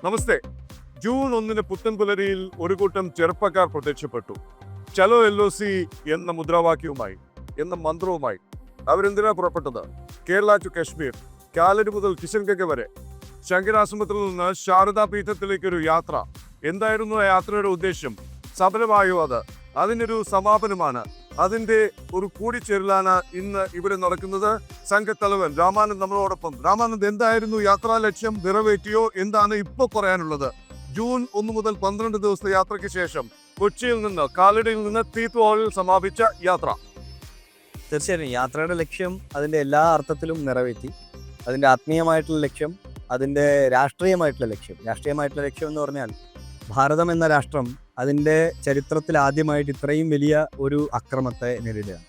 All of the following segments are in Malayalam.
നമസ്തേ. ജൂൺ 1 പുത്തൻ പുലരിയിൽ ഒരു കൂട്ടം ചെറുപ്പക്കാർ പ്രത്യക്ഷപ്പെട്ടു. ചലോ LOC എന്ന മുദ്രാവാക്യവുമായി, എന്ന മന്ത്രവുമായി. അവരെന്തിനാ പുറപ്പെട്ടത്? കേരള ടു കശ്മീർ, കാലടി മുതൽ കിഷൻഗംഗ വരെ, ശങ്കരാശ്രമത്തിൽ നിന്ന് ശാരദാപീഠത്തിലേക്കൊരു യാത്ര. എന്തായിരുന്നു ആ യാത്രയുടെ ഉദ്ദേശം? സഫലമായോ അത്? അതിനൊരു സമാപനമാണ്. അതിന്റെ ഒരു കൂടിച്ചേരലാണ് ഇന്ന് ഇവിടെ നടക്കുന്നത്. സംഘത്തലവൻ രാമാനന്ദ് നമ്മളോടൊപ്പം. രാമാനന്ദ്, എന്തായിരുന്നു യാത്രാ ലക്ഷ്യം? നിറവേറ്റിയോ? എന്താണ് ഇപ്പോൾ പറയാനുള്ളത്? ജൂൺ 1 മുതൽ 12 ദിവസത്തെ യാത്രയ്ക്ക് ശേഷം കൊച്ചിയിൽ നിന്ന്, കാലടിയിൽ നിന്ന് തീത്വാളിൽ സമാപിച്ച യാത്ര. തീർച്ചയായും യാത്രയുടെ ലക്ഷ്യം അതിൻ്റെ എല്ലാ അർത്ഥത്തിലും നിറവേറ്റി. അതിൻ്റെ ആത്മീയമായിട്ടുള്ള ലക്ഷ്യം, അതിൻ്റെ രാഷ്ട്രീയമായിട്ടുള്ള ലക്ഷ്യം എന്ന് പറഞ്ഞാൽ ഭാരതം എന്ന രാഷ്ട്രം അതിൻ്റെ ചരിത്രത്തിൽ ആദ്യമായിട്ട് ഇത്രയും വലിയ ഒരു അക്രമത്തെ നേരിടുകയാണ്.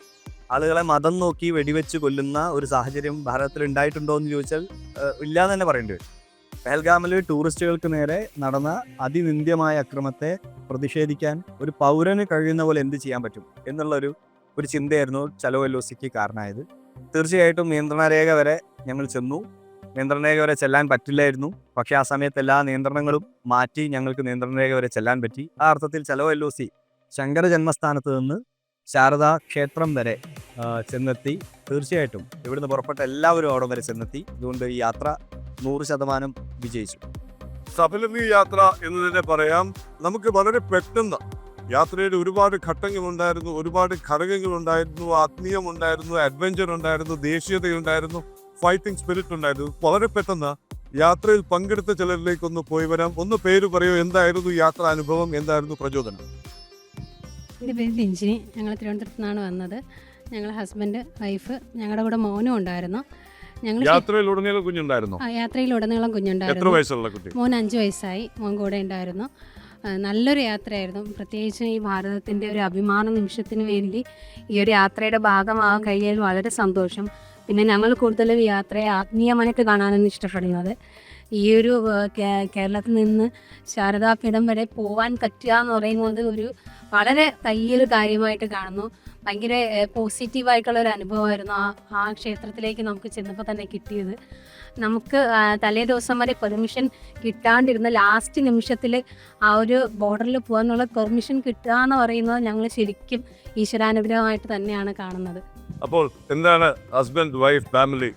ആളുകളെ മതം നോക്കി വെടിവെച്ച് കൊല്ലുന്ന ഒരു സാഹചര്യം ഭാരതത്തിൽ ഉണ്ടായിട്ടുണ്ടോ എന്ന് ചോദിച്ചാൽ ഇല്ല എന്ന് തന്നെ പറയേണ്ടി വരും. പെഹൽഗാമിൽ ടൂറിസ്റ്റുകൾക്ക് നേരെ നടന്ന അതിനിന്ദ്യമായ അക്രമത്തെ പ്രതിഷേധിക്കാൻ ഒരു പൗരന് കഴിയുന്ന പോലെ എന്ത് ചെയ്യാൻ പറ്റും എന്നുള്ളൊരു ചിന്തയായിരുന്നു ചലോ LOCക്ക് കാരണമായത്. തീർച്ചയായിട്ടും നിയന്ത്രണരേഖ വരെ ഞങ്ങൾ ചെന്നു. നിയന്ത്രണരേഖ വരെ ചെല്ലാൻ പറ്റില്ലായിരുന്നു. പക്ഷേ ആ സമയത്ത് എല്ലാ നിയന്ത്രണങ്ങളും മാറ്റി ഞങ്ങൾക്ക് നിയന്ത്രണരേഖ വരെ ചെല്ലാൻ പറ്റി. ആ അർത്ഥത്തിൽ ചലോ LOC ശങ്കര ജന്മസ്ഥാനത്ത് നിന്ന് ശാരദാ ക്ഷേത്രം വരെ ചെന്നെത്തി. തീർച്ചയായിട്ടും ഇവിടുന്ന് പുറപ്പെട്ട എല്ലാവരും അവിടെ വരെ ചെന്നെത്തി. അതുകൊണ്ട് ഈ യാത്ര 100% വിജയിച്ചു. സഫലമീ യാത്ര എന്ന് തന്നെ പറയാം. നമുക്ക് വളരെ പെട്ടെന്ന് യാത്രയിൽ ഒരുപാട് ഘട്ടങ്ങളുണ്ടായിരുന്നു, ഒരുപാട് ഘടകങ്ങളുണ്ടായിരുന്നു. ആത്മീയമുണ്ടായിരുന്നു, അഡ്വഞ്ചർ ഉണ്ടായിരുന്നു, ദേശീയതയുണ്ടായിരുന്നു, ഫൈറ്റിംഗ് സ്പിരിറ്റ് ഉണ്ടായിരുന്നു. വളരെ പെട്ടെന്ന് യാത്രയിൽ പങ്കെടുത്ത ചിലരിലേക്കൊന്ന് പോയി വരാം. ഒന്ന് പേര് പറയൂ, എന്തായിരുന്നു യാത്രാ അനുഭവം, എന്തായിരുന്നു പ്രചോദനം? എൻ്റെ പേര് രഞ്ജിനി. ഞങ്ങൾ തിരുവനന്തപുരത്ത് നിന്നാണ് വന്നത്. ഞങ്ങൾ ഹസ്ബൻഡ്, വൈഫ്, ഞങ്ങളുടെ കൂടെ മോനും ഉണ്ടായിരുന്നു. ഞങ്ങൾ യാത്രയിലുടനീളം കുഞ്ഞുണ്ടായിരുന്നു. യാത്രയിലുടനീളം എത്ര കുഞ്ഞുണ്ടായിരുന്നു. വയസ്സുള്ള കുട്ടി? മോൻ 5 വയസ്സായി. മോൻ കൂടെ ഉണ്ടായിരുന്നു. നല്ലൊരു യാത്രയായിരുന്നു. പ്രത്യേകിച്ച് ഈ ഭാരതത്തിൻ്റെ ഒരു അഭിമാന നിമിഷത്തിന് വേണ്ടി ഈ ഒരു യാത്രയുടെ ഭാഗമാകാൻ കഴിയാൻ വളരെ സന്തോഷം. പിന്നെ ഞങ്ങൾ കൂടുതലും യാത്രയെ ആത്മീയമായിട്ട് കാണാനാണ് ഇഷ്ടപ്പെടുന്നത്. ഈ ഒരു കേരളത്തിൽ നിന്ന് ശാരദാപീഠം വരെ പോകാൻ പറ്റുക എന്ന് പറയുന്നത് ഒരു വളരെ വലിയൊരു കാര്യമായിട്ട് കാണുന്നു. ഭയങ്കര പോസിറ്റീവായിട്ടുള്ള ഒരു അനുഭവമായിരുന്നു ആ ക്ഷേത്രത്തിലേക്ക് നമുക്ക് ചെന്നപ്പോൾ തന്നെ കിട്ടിയത്. നമുക്ക് തലേ ദിവസം വരെ പെർമിഷൻ കിട്ടാണ്ടിരുന്ന ലാസ്റ്റ് നിമിഷത്തിൽ ആ ഒരു ബോർഡറിൽ പോകാനുള്ള പെർമിഷൻ കിട്ടുക എന്ന് പറയുന്നത് ഞങ്ങൾ ശരിക്കും ഈശ്വരാനുഗ്രഹമായിട്ട് തന്നെയാണ് കാണുന്നത്. അപ്പോൾ എന്താണ് ഹസ്ബൻഡ്, വൈഫ്, ഫാമിലി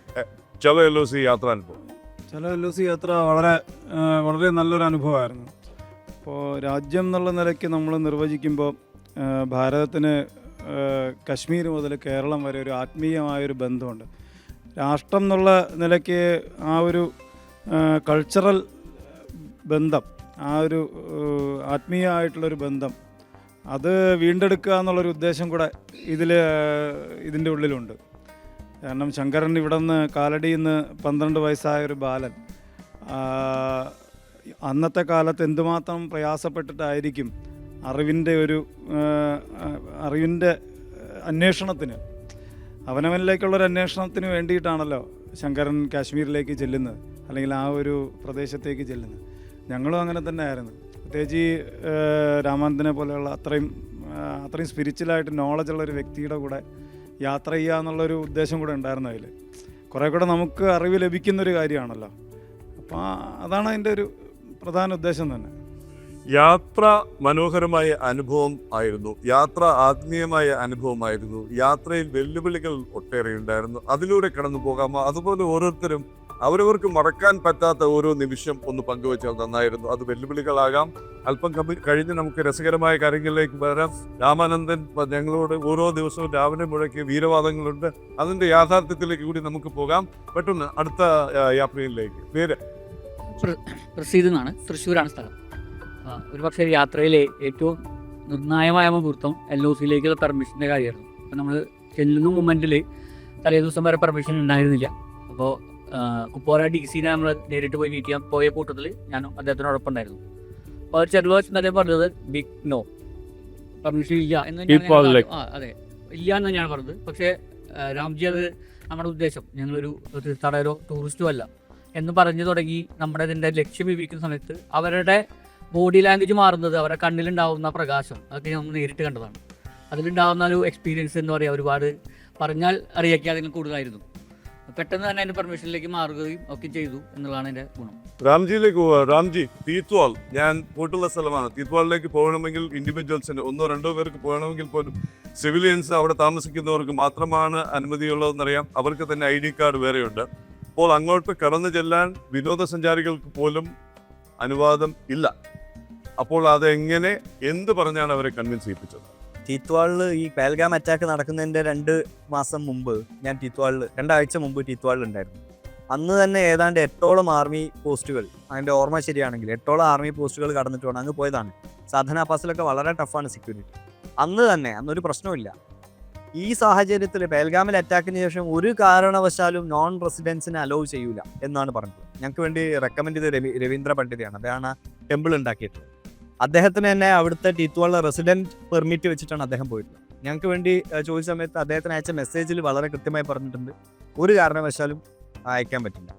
ചലോ LOC യാത്ര അനുഭവം? ചലോ LOC യാത്ര വളരെ നല്ലൊരു അനുഭവമായിരുന്നു. അപ്പോൾ രാജ്യം എന്നുള്ള നിലയ്ക്ക് നമ്മൾ നിർവചിക്കുമ്പോൾ ഭാരതത്തിന് കശ്മീർ മുതൽ കേരളം വരെ ഒരു ആത്മീയമായൊരു ബന്ധമുണ്ട്. രാഷ്ട്രം എന്നുള്ള നിലയ്ക്ക് ആ ഒരു കൾച്ചറൽ ബന്ധം, ആ ഒരു ആത്മീയമായിട്ടുള്ളൊരു ബന്ധം, അത് വീണ്ടെടുക്കുക എന്നുള്ളൊരു ഉദ്ദേശം കൂടെ ഇതിൻ്റെ ഉള്ളിലുണ്ട്. കാരണം ശങ്കരൻ ഇവിടെ നിന്ന് കാലടിയിൽ നിന്ന് 12 വയസ്സായ ഒരു ബാലൻ അന്നത്തെ കാലത്ത് എന്തുമാത്രം പ്രയാസപ്പെട്ടിട്ടായിരിക്കും അറിവിൻ്റെ അന്വേഷണത്തിന്, അവനവനിലേക്കുള്ളൊരു അന്വേഷണത്തിന് വേണ്ടിയിട്ടാണല്ലോ ശങ്കരൻ കാശ്മീരിലേക്ക് ചെല്ലുന്നത്, അല്ലെങ്കിൽ ആ ഒരു പ്രദേശത്തേക്ക് ചെല്ലുന്നത്. ഞങ്ങളും അങ്ങനെ തന്നെ ആയിരുന്നു. പ്രത്യേകിച്ച് രാമാനന്ദനെ പോലെയുള്ള അത്രയും സ്പിരിച്വലായിട്ട് നോളജുള്ളൊരു വ്യക്തിയുടെ കൂടെ യാത്ര ചെയ്യുക എന്നുള്ളൊരു ഉദ്ദേശം കൂടെ ഉണ്ടായിരുന്നു. അതിൽ കുറേ കൂടെ നമുക്ക് അറിവ് ലഭിക്കുന്നൊരു കാര്യമാണല്ലോ. അപ്പോൾ അതാണ് അതിൻ്റെ ഒരു പ്രധാന ഉദ്ദേശം തന്നെ. യാത്ര മനോഹരമായ അനുഭവം ആയിരുന്നു. യാത്ര ആത്മീയമായ അനുഭവമായിരുന്നു. യാത്രയിൽ വെല്ലുവിളികൾ ഒട്ടേറെ ഉണ്ടായിരുന്നു. അതിലൂടെ കടന്നു പോകാമോ? അതുപോലെ ഓരോരുത്തരും അവരവർക്ക് മറക്കാൻ പറ്റാത്ത ഓരോ നിമിഷം ഒന്ന് പങ്കുവച്ചാൽ നന്നായിരുന്നു. അത് വെല്ലുവിളികളാകാം. അല്പം കഴിഞ്ഞ് നമുക്ക് രസകരമായ കാര്യങ്ങളിലേക്ക് വരാം. രാമാനന്ദൻ ഞങ്ങളോട് ഓരോ ദിവസവും രാവിലെ മുഴക്കിയ വീരവാദങ്ങളുണ്ട്. അതിൻ്റെ യാഥാർത്ഥ്യത്തിലേക്ക് കൂടി നമുക്ക് പോകാം. പെട്ടെന്ന് അടുത്ത യാത്രയിലേക്ക്. പേര്? പ്രസീദ് എന്നാണ്, തൃശ്ശൂരാണ് സ്ഥലം. ഒരുപക്ഷെ യാത്രയിലെ ഏറ്റവും നിർണായകമായ മുഹൂർത്തം LOCയിലേക്കുള്ള പെർമിഷൻ്റെ കാര്യമായിരുന്നു. അപ്പോൾ നമ്മൾ ചെല്ലുന്ന മൊമെൻറ്റിൽ തലേ ദിവസം വരെ പെർമിഷൻ ഉണ്ടായിരുന്നില്ല. അപ്പോൾ കുപ്പോര DC നമ്മൾ നേരിട്ട് പോയി മീറ്റ് ചെയ്യാൻ പോയ കൂട്ടത്തിൽ ഞാനും അദ്ദേഹത്തിനോടൊപ്പം ഉണ്ടായിരുന്നു. അപ്പോൾ അവർ ചെറുവാശം തന്നെ പറഞ്ഞത് ബിഗ് നോ, പെർമിഷൻ ഇല്ല എന്ന് അതെ ഇല്ല എന്ന് തന്നെയാണ് പറഞ്ഞത്. പക്ഷേ രാംജി അത് നമ്മുടെ ഉദ്ദേശം, ഞങ്ങളൊരു തീർത്ഥാടകരോ ടൂറിസ്റ്റോ അല്ല എന്ന് പറഞ്ഞു തുടങ്ങി. നമ്മുടെ ഇതിൻ്റെ ലക്ഷ്യം വിവരിക്കുന്ന സമയത്ത് അവരുടെ ബോഡി ലാംഗ്വേജ് മാറുന്നത്, അവരുടെ കണ്ണിലുണ്ടാവുന്ന പ്രകാശം, അതൊക്കെ നമ്മൾ നേരിട്ട് കണ്ടതാണ്. അതിലുണ്ടാകുന്ന ഒരു എക്സ്പീരിയൻസ് എന്ന് പറയുക ഒരുപാട് പറഞ്ഞാൽ അറിയിക്കാതിൽ കൂടുതലായിരുന്നു. പെട്ടെന്ന് തന്നെ അതിൻ്റെ പെർമിഷനിലേക്ക് മാറുകയും ഒക്കെ ചെയ്തു എന്നുള്ളതാണ് എൻ്റെ ഗുണം. രാംജിയിലേക്ക് പോവാ. രാംജി, തീത്വാൾ ഞാൻ പോയിട്ടുള്ള സ്ഥലമാണ്. തീത്വാളിലേക്ക് പോകണമെങ്കിൽ ഇൻഡിവിജ്വൽസിന് 1-2 പേർക്ക് പോകണമെങ്കിൽ പോലും സിവിലിയൻസ് അവിടെ താമസിക്കുന്നവർക്ക് മാത്രമാണ് അനുമതിയുള്ളതെന്നറിയാം. അവർക്ക് തന്നെ ID കാർഡ് വേറെയുണ്ട്. അപ്പോൾ അങ്ങോട്ട് കടന്നു ചെല്ലാൻ വിനോദസഞ്ചാരികൾക്ക് പോലും അനുവാദം ഇല്ല. അപ്പോൾ അതെങ്ങനെ, എന്ത് പറഞ്ഞാണ് അവരെ കൺവിൻസ് ചെയ്യിപ്പിച്ചത്? ടീത്വാളിൽ ഈ പഹൽഗാം അറ്റാക്ക് നടക്കുന്നതിൻ്റെ 2 മാസം മുമ്പ് ഞാൻ ടീത്വാളിൽ 2 ആഴ്ച മുമ്പ് ടീത്വാളിൽ ഉണ്ടായിരുന്നു. അന്ന് തന്നെ ഏതാണ്ട് 8ഓളം ആർമി പോസ്റ്റുകൾ, അതിൻ്റെ ഓർമ്മ ശരിയാണെങ്കിൽ 8ഓളം ആർമി പോസ്റ്റുകൾ കടന്നിട്ട് വേണം അങ്ങ് പോയതാണ്. സാധന പാസിലൊക്കെ വളരെ ടഫാണ് സെക്യൂരിറ്റി. അന്നൊരു പ്രശ്നമില്ല. ഈ സാഹചര്യത്തിൽ പഹൽഗാമിൽ അറ്റാക്കിന് ശേഷം ഒരു കാരണവശാലും നോൺ റെസിഡൻസിനെ അലോ ചെയ്യൂല എന്നാണ് പറഞ്ഞത്. ഞങ്ങൾക്ക് വേണ്ടി റെക്കമെൻഡ് ചെയ്ത് രവീന്ദ്ര പണ്ഡിതയാണ്. അദ്ദേഹമാണ് ടെമ്പിൾ ഉണ്ടാക്കിയിട്ടുള്ളത്. അദ്ദേഹത്തിന് തന്നെ അവിടുത്തെ ടീത്വാളിലെ റെസിഡൻറ്റ് പെർമിറ്റ് വെച്ചിട്ടാണ് അദ്ദേഹം പോയിട്ടുള്ളത്. ഞങ്ങൾക്ക് വേണ്ടി ചോദിച്ച സമയത്ത് അദ്ദേഹത്തിന് അയച്ച മെസ്സേജിൽ വളരെ കൃത്യമായി പറഞ്ഞിട്ടുണ്ട്, ഒരു കാരണവശാലും അയക്കാൻ പറ്റില്ല.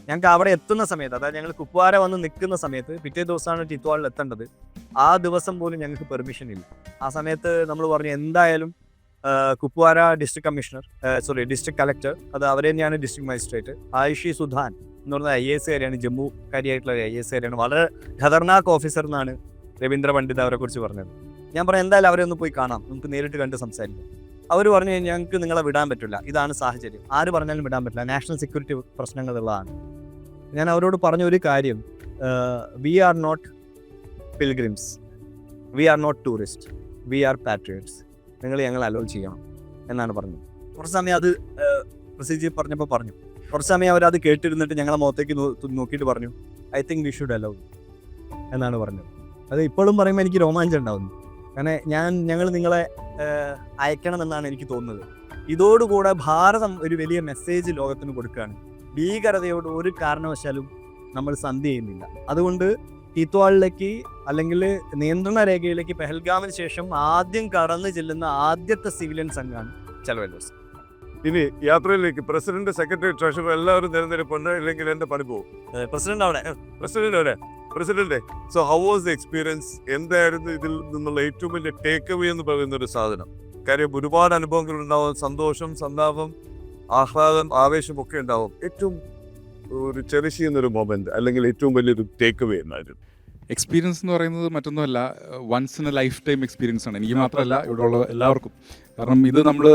ഞങ്ങൾക്ക് അവിടെ എത്തുന്ന സമയത്ത്, അതായത് ഞങ്ങൾ കുപ്വാര വന്ന് നിൽക്കുന്ന സമയത്ത്, പിറ്റേ ദിവസമാണ് ടീത്വാളിൽ എത്തേണ്ടത്. ആ ദിവസം പോലും ഞങ്ങൾക്ക് പെർമിഷൻ ഇല്ല. ആ സമയത്ത് നമ്മൾ പറഞ്ഞു എന്തായാലും കുപ്വാര ഡിസ്ട്രിക്ട് കളക്ടർ, അത് അവർ തന്നെയാണ് ഡിസ്ട്രിക്ട് മജിസ്ട്രേറ്റ്, ആയിഷി സുധാൻ എന്ന് പറഞ്ഞ IAS കാരിയാണ്, ജമ്മുകാരിയായിട്ടുള്ള IAS കാരിയാണ്, വളരെ ഖതർനാക്ക് ഓഫീസർ എന്നാണ് രവീന്ദ്ര പണ്ഡിത് അവരെ കുറിച്ച് പറഞ്ഞത്. ഞാൻ പറഞ്ഞു എന്തായാലും അവരെ ഒന്ന് പോയി കാണാം, നമുക്ക് നേരിട്ട് കണ്ട് സംസാരിക്കാം. അവർ പറഞ്ഞു ഞങ്ങൾക്ക് നിങ്ങളെ വിടാൻ പറ്റില്ല, ഇതാണ് സാഹചര്യം, ആര് പറഞ്ഞാലും വിടാൻ പറ്റില്ല, നാഷണൽ സെക്യൂരിറ്റി പ്രശ്നങ്ങളുള്ളതാണ്. ഞാൻ അവരോട് പറഞ്ഞ ഒരു കാര്യം, we are not pilgrims, we are not tourist, we are patriots, നിങ്ങൾ ഞങ്ങൾ അലോ ചെയ്യണം എന്നാണ് പറഞ്ഞത്. കുറച്ച് സമയം അത് പ്രൊസീജിയർ പറഞ്ഞപ്പോൾ പറഞ്ഞു. കുറച്ച് സമയം അവരത് കേട്ടിരുന്നിട്ട് ഞങ്ങളെ മുഖത്തേക്ക് നോക്കിയിട്ട് പറഞ്ഞു, I think we should hello എന്നാണ് പറഞ്ഞത്. അത് ഇപ്പോഴും പറയുമ്പോൾ എനിക്ക് രോമാഞ്ചം ഉണ്ടാവുന്നു. കാരണം ഞങ്ങൾ നിങ്ങളെ അയക്കണമെന്നാണ് എനിക്ക് തോന്നുന്നത്. ഇതോടുകൂടെ ഭാരതം ഒരു വലിയ മെസ്സേജ് ലോകത്തിന് കൊടുക്കുകയാണ്. ഭീകരതയോട് ഒരു കാരണവശാലും നമ്മൾ സന്ധി ചെയ്യുന്നില്ല. അതുകൊണ്ട് ടീത്വാളിലേക്ക് അല്ലെങ്കിൽ നിയന്ത്രണ രേഖയിലേക്ക് പഹൽഗാമിന് ശേഷം ആദ്യം കടന്നു ചെല്ലുന്ന ആദ്യത്തെ സിവിലിയൻ സംഘമാണ് ചലോ എല്ലോസി. ഇനി യാത്രയിലേക്ക് പ്രസിഡന്റ്, സെക്രട്ടറി, ട്രഷറർ എല്ലാവരും തിരഞ്ഞെടുപ്പുണ്ട്, ഇല്ലെങ്കിൽ എൻ്റെ പണി പോകും. പ്രസിഡന്റ് അവിടെ president, so how was the experience? എന്തായിരുന്നു ഇതിൽ നിന്നുള്ള ഏറ്റവും വലിയ ടേക്ക് അവേ എന്ന് പറയുന്ന ഒരു സാധനം? കാര്യം ഒരുപാട് അനുഭവങ്ങൾ ഉണ്ടാവും, സന്തോഷം, സന്താപം, ആഹ്ലാദം, ആവേശം ഒക്കെ ഉണ്ടാവും. ഏറ്റവും ഒരു ചെറിഷ് ചെയ്യുന്നൊരു മൊമെന്റ് അല്ലെങ്കിൽ ഏറ്റവും വലിയൊരു ടേക്ക് അവേ എന്നായിരുന്നു? എക്സ്പീരിയൻസ് എന്ന് പറയുന്നത് മറ്റൊന്നുമല്ല, once in a lifetime experience ആണ്. എനിക്ക് മാത്രമല്ല, ഇവിടെ ഉള്ള എല്ലാവർക്കും. കാരണം ഇത് നമ്മൾ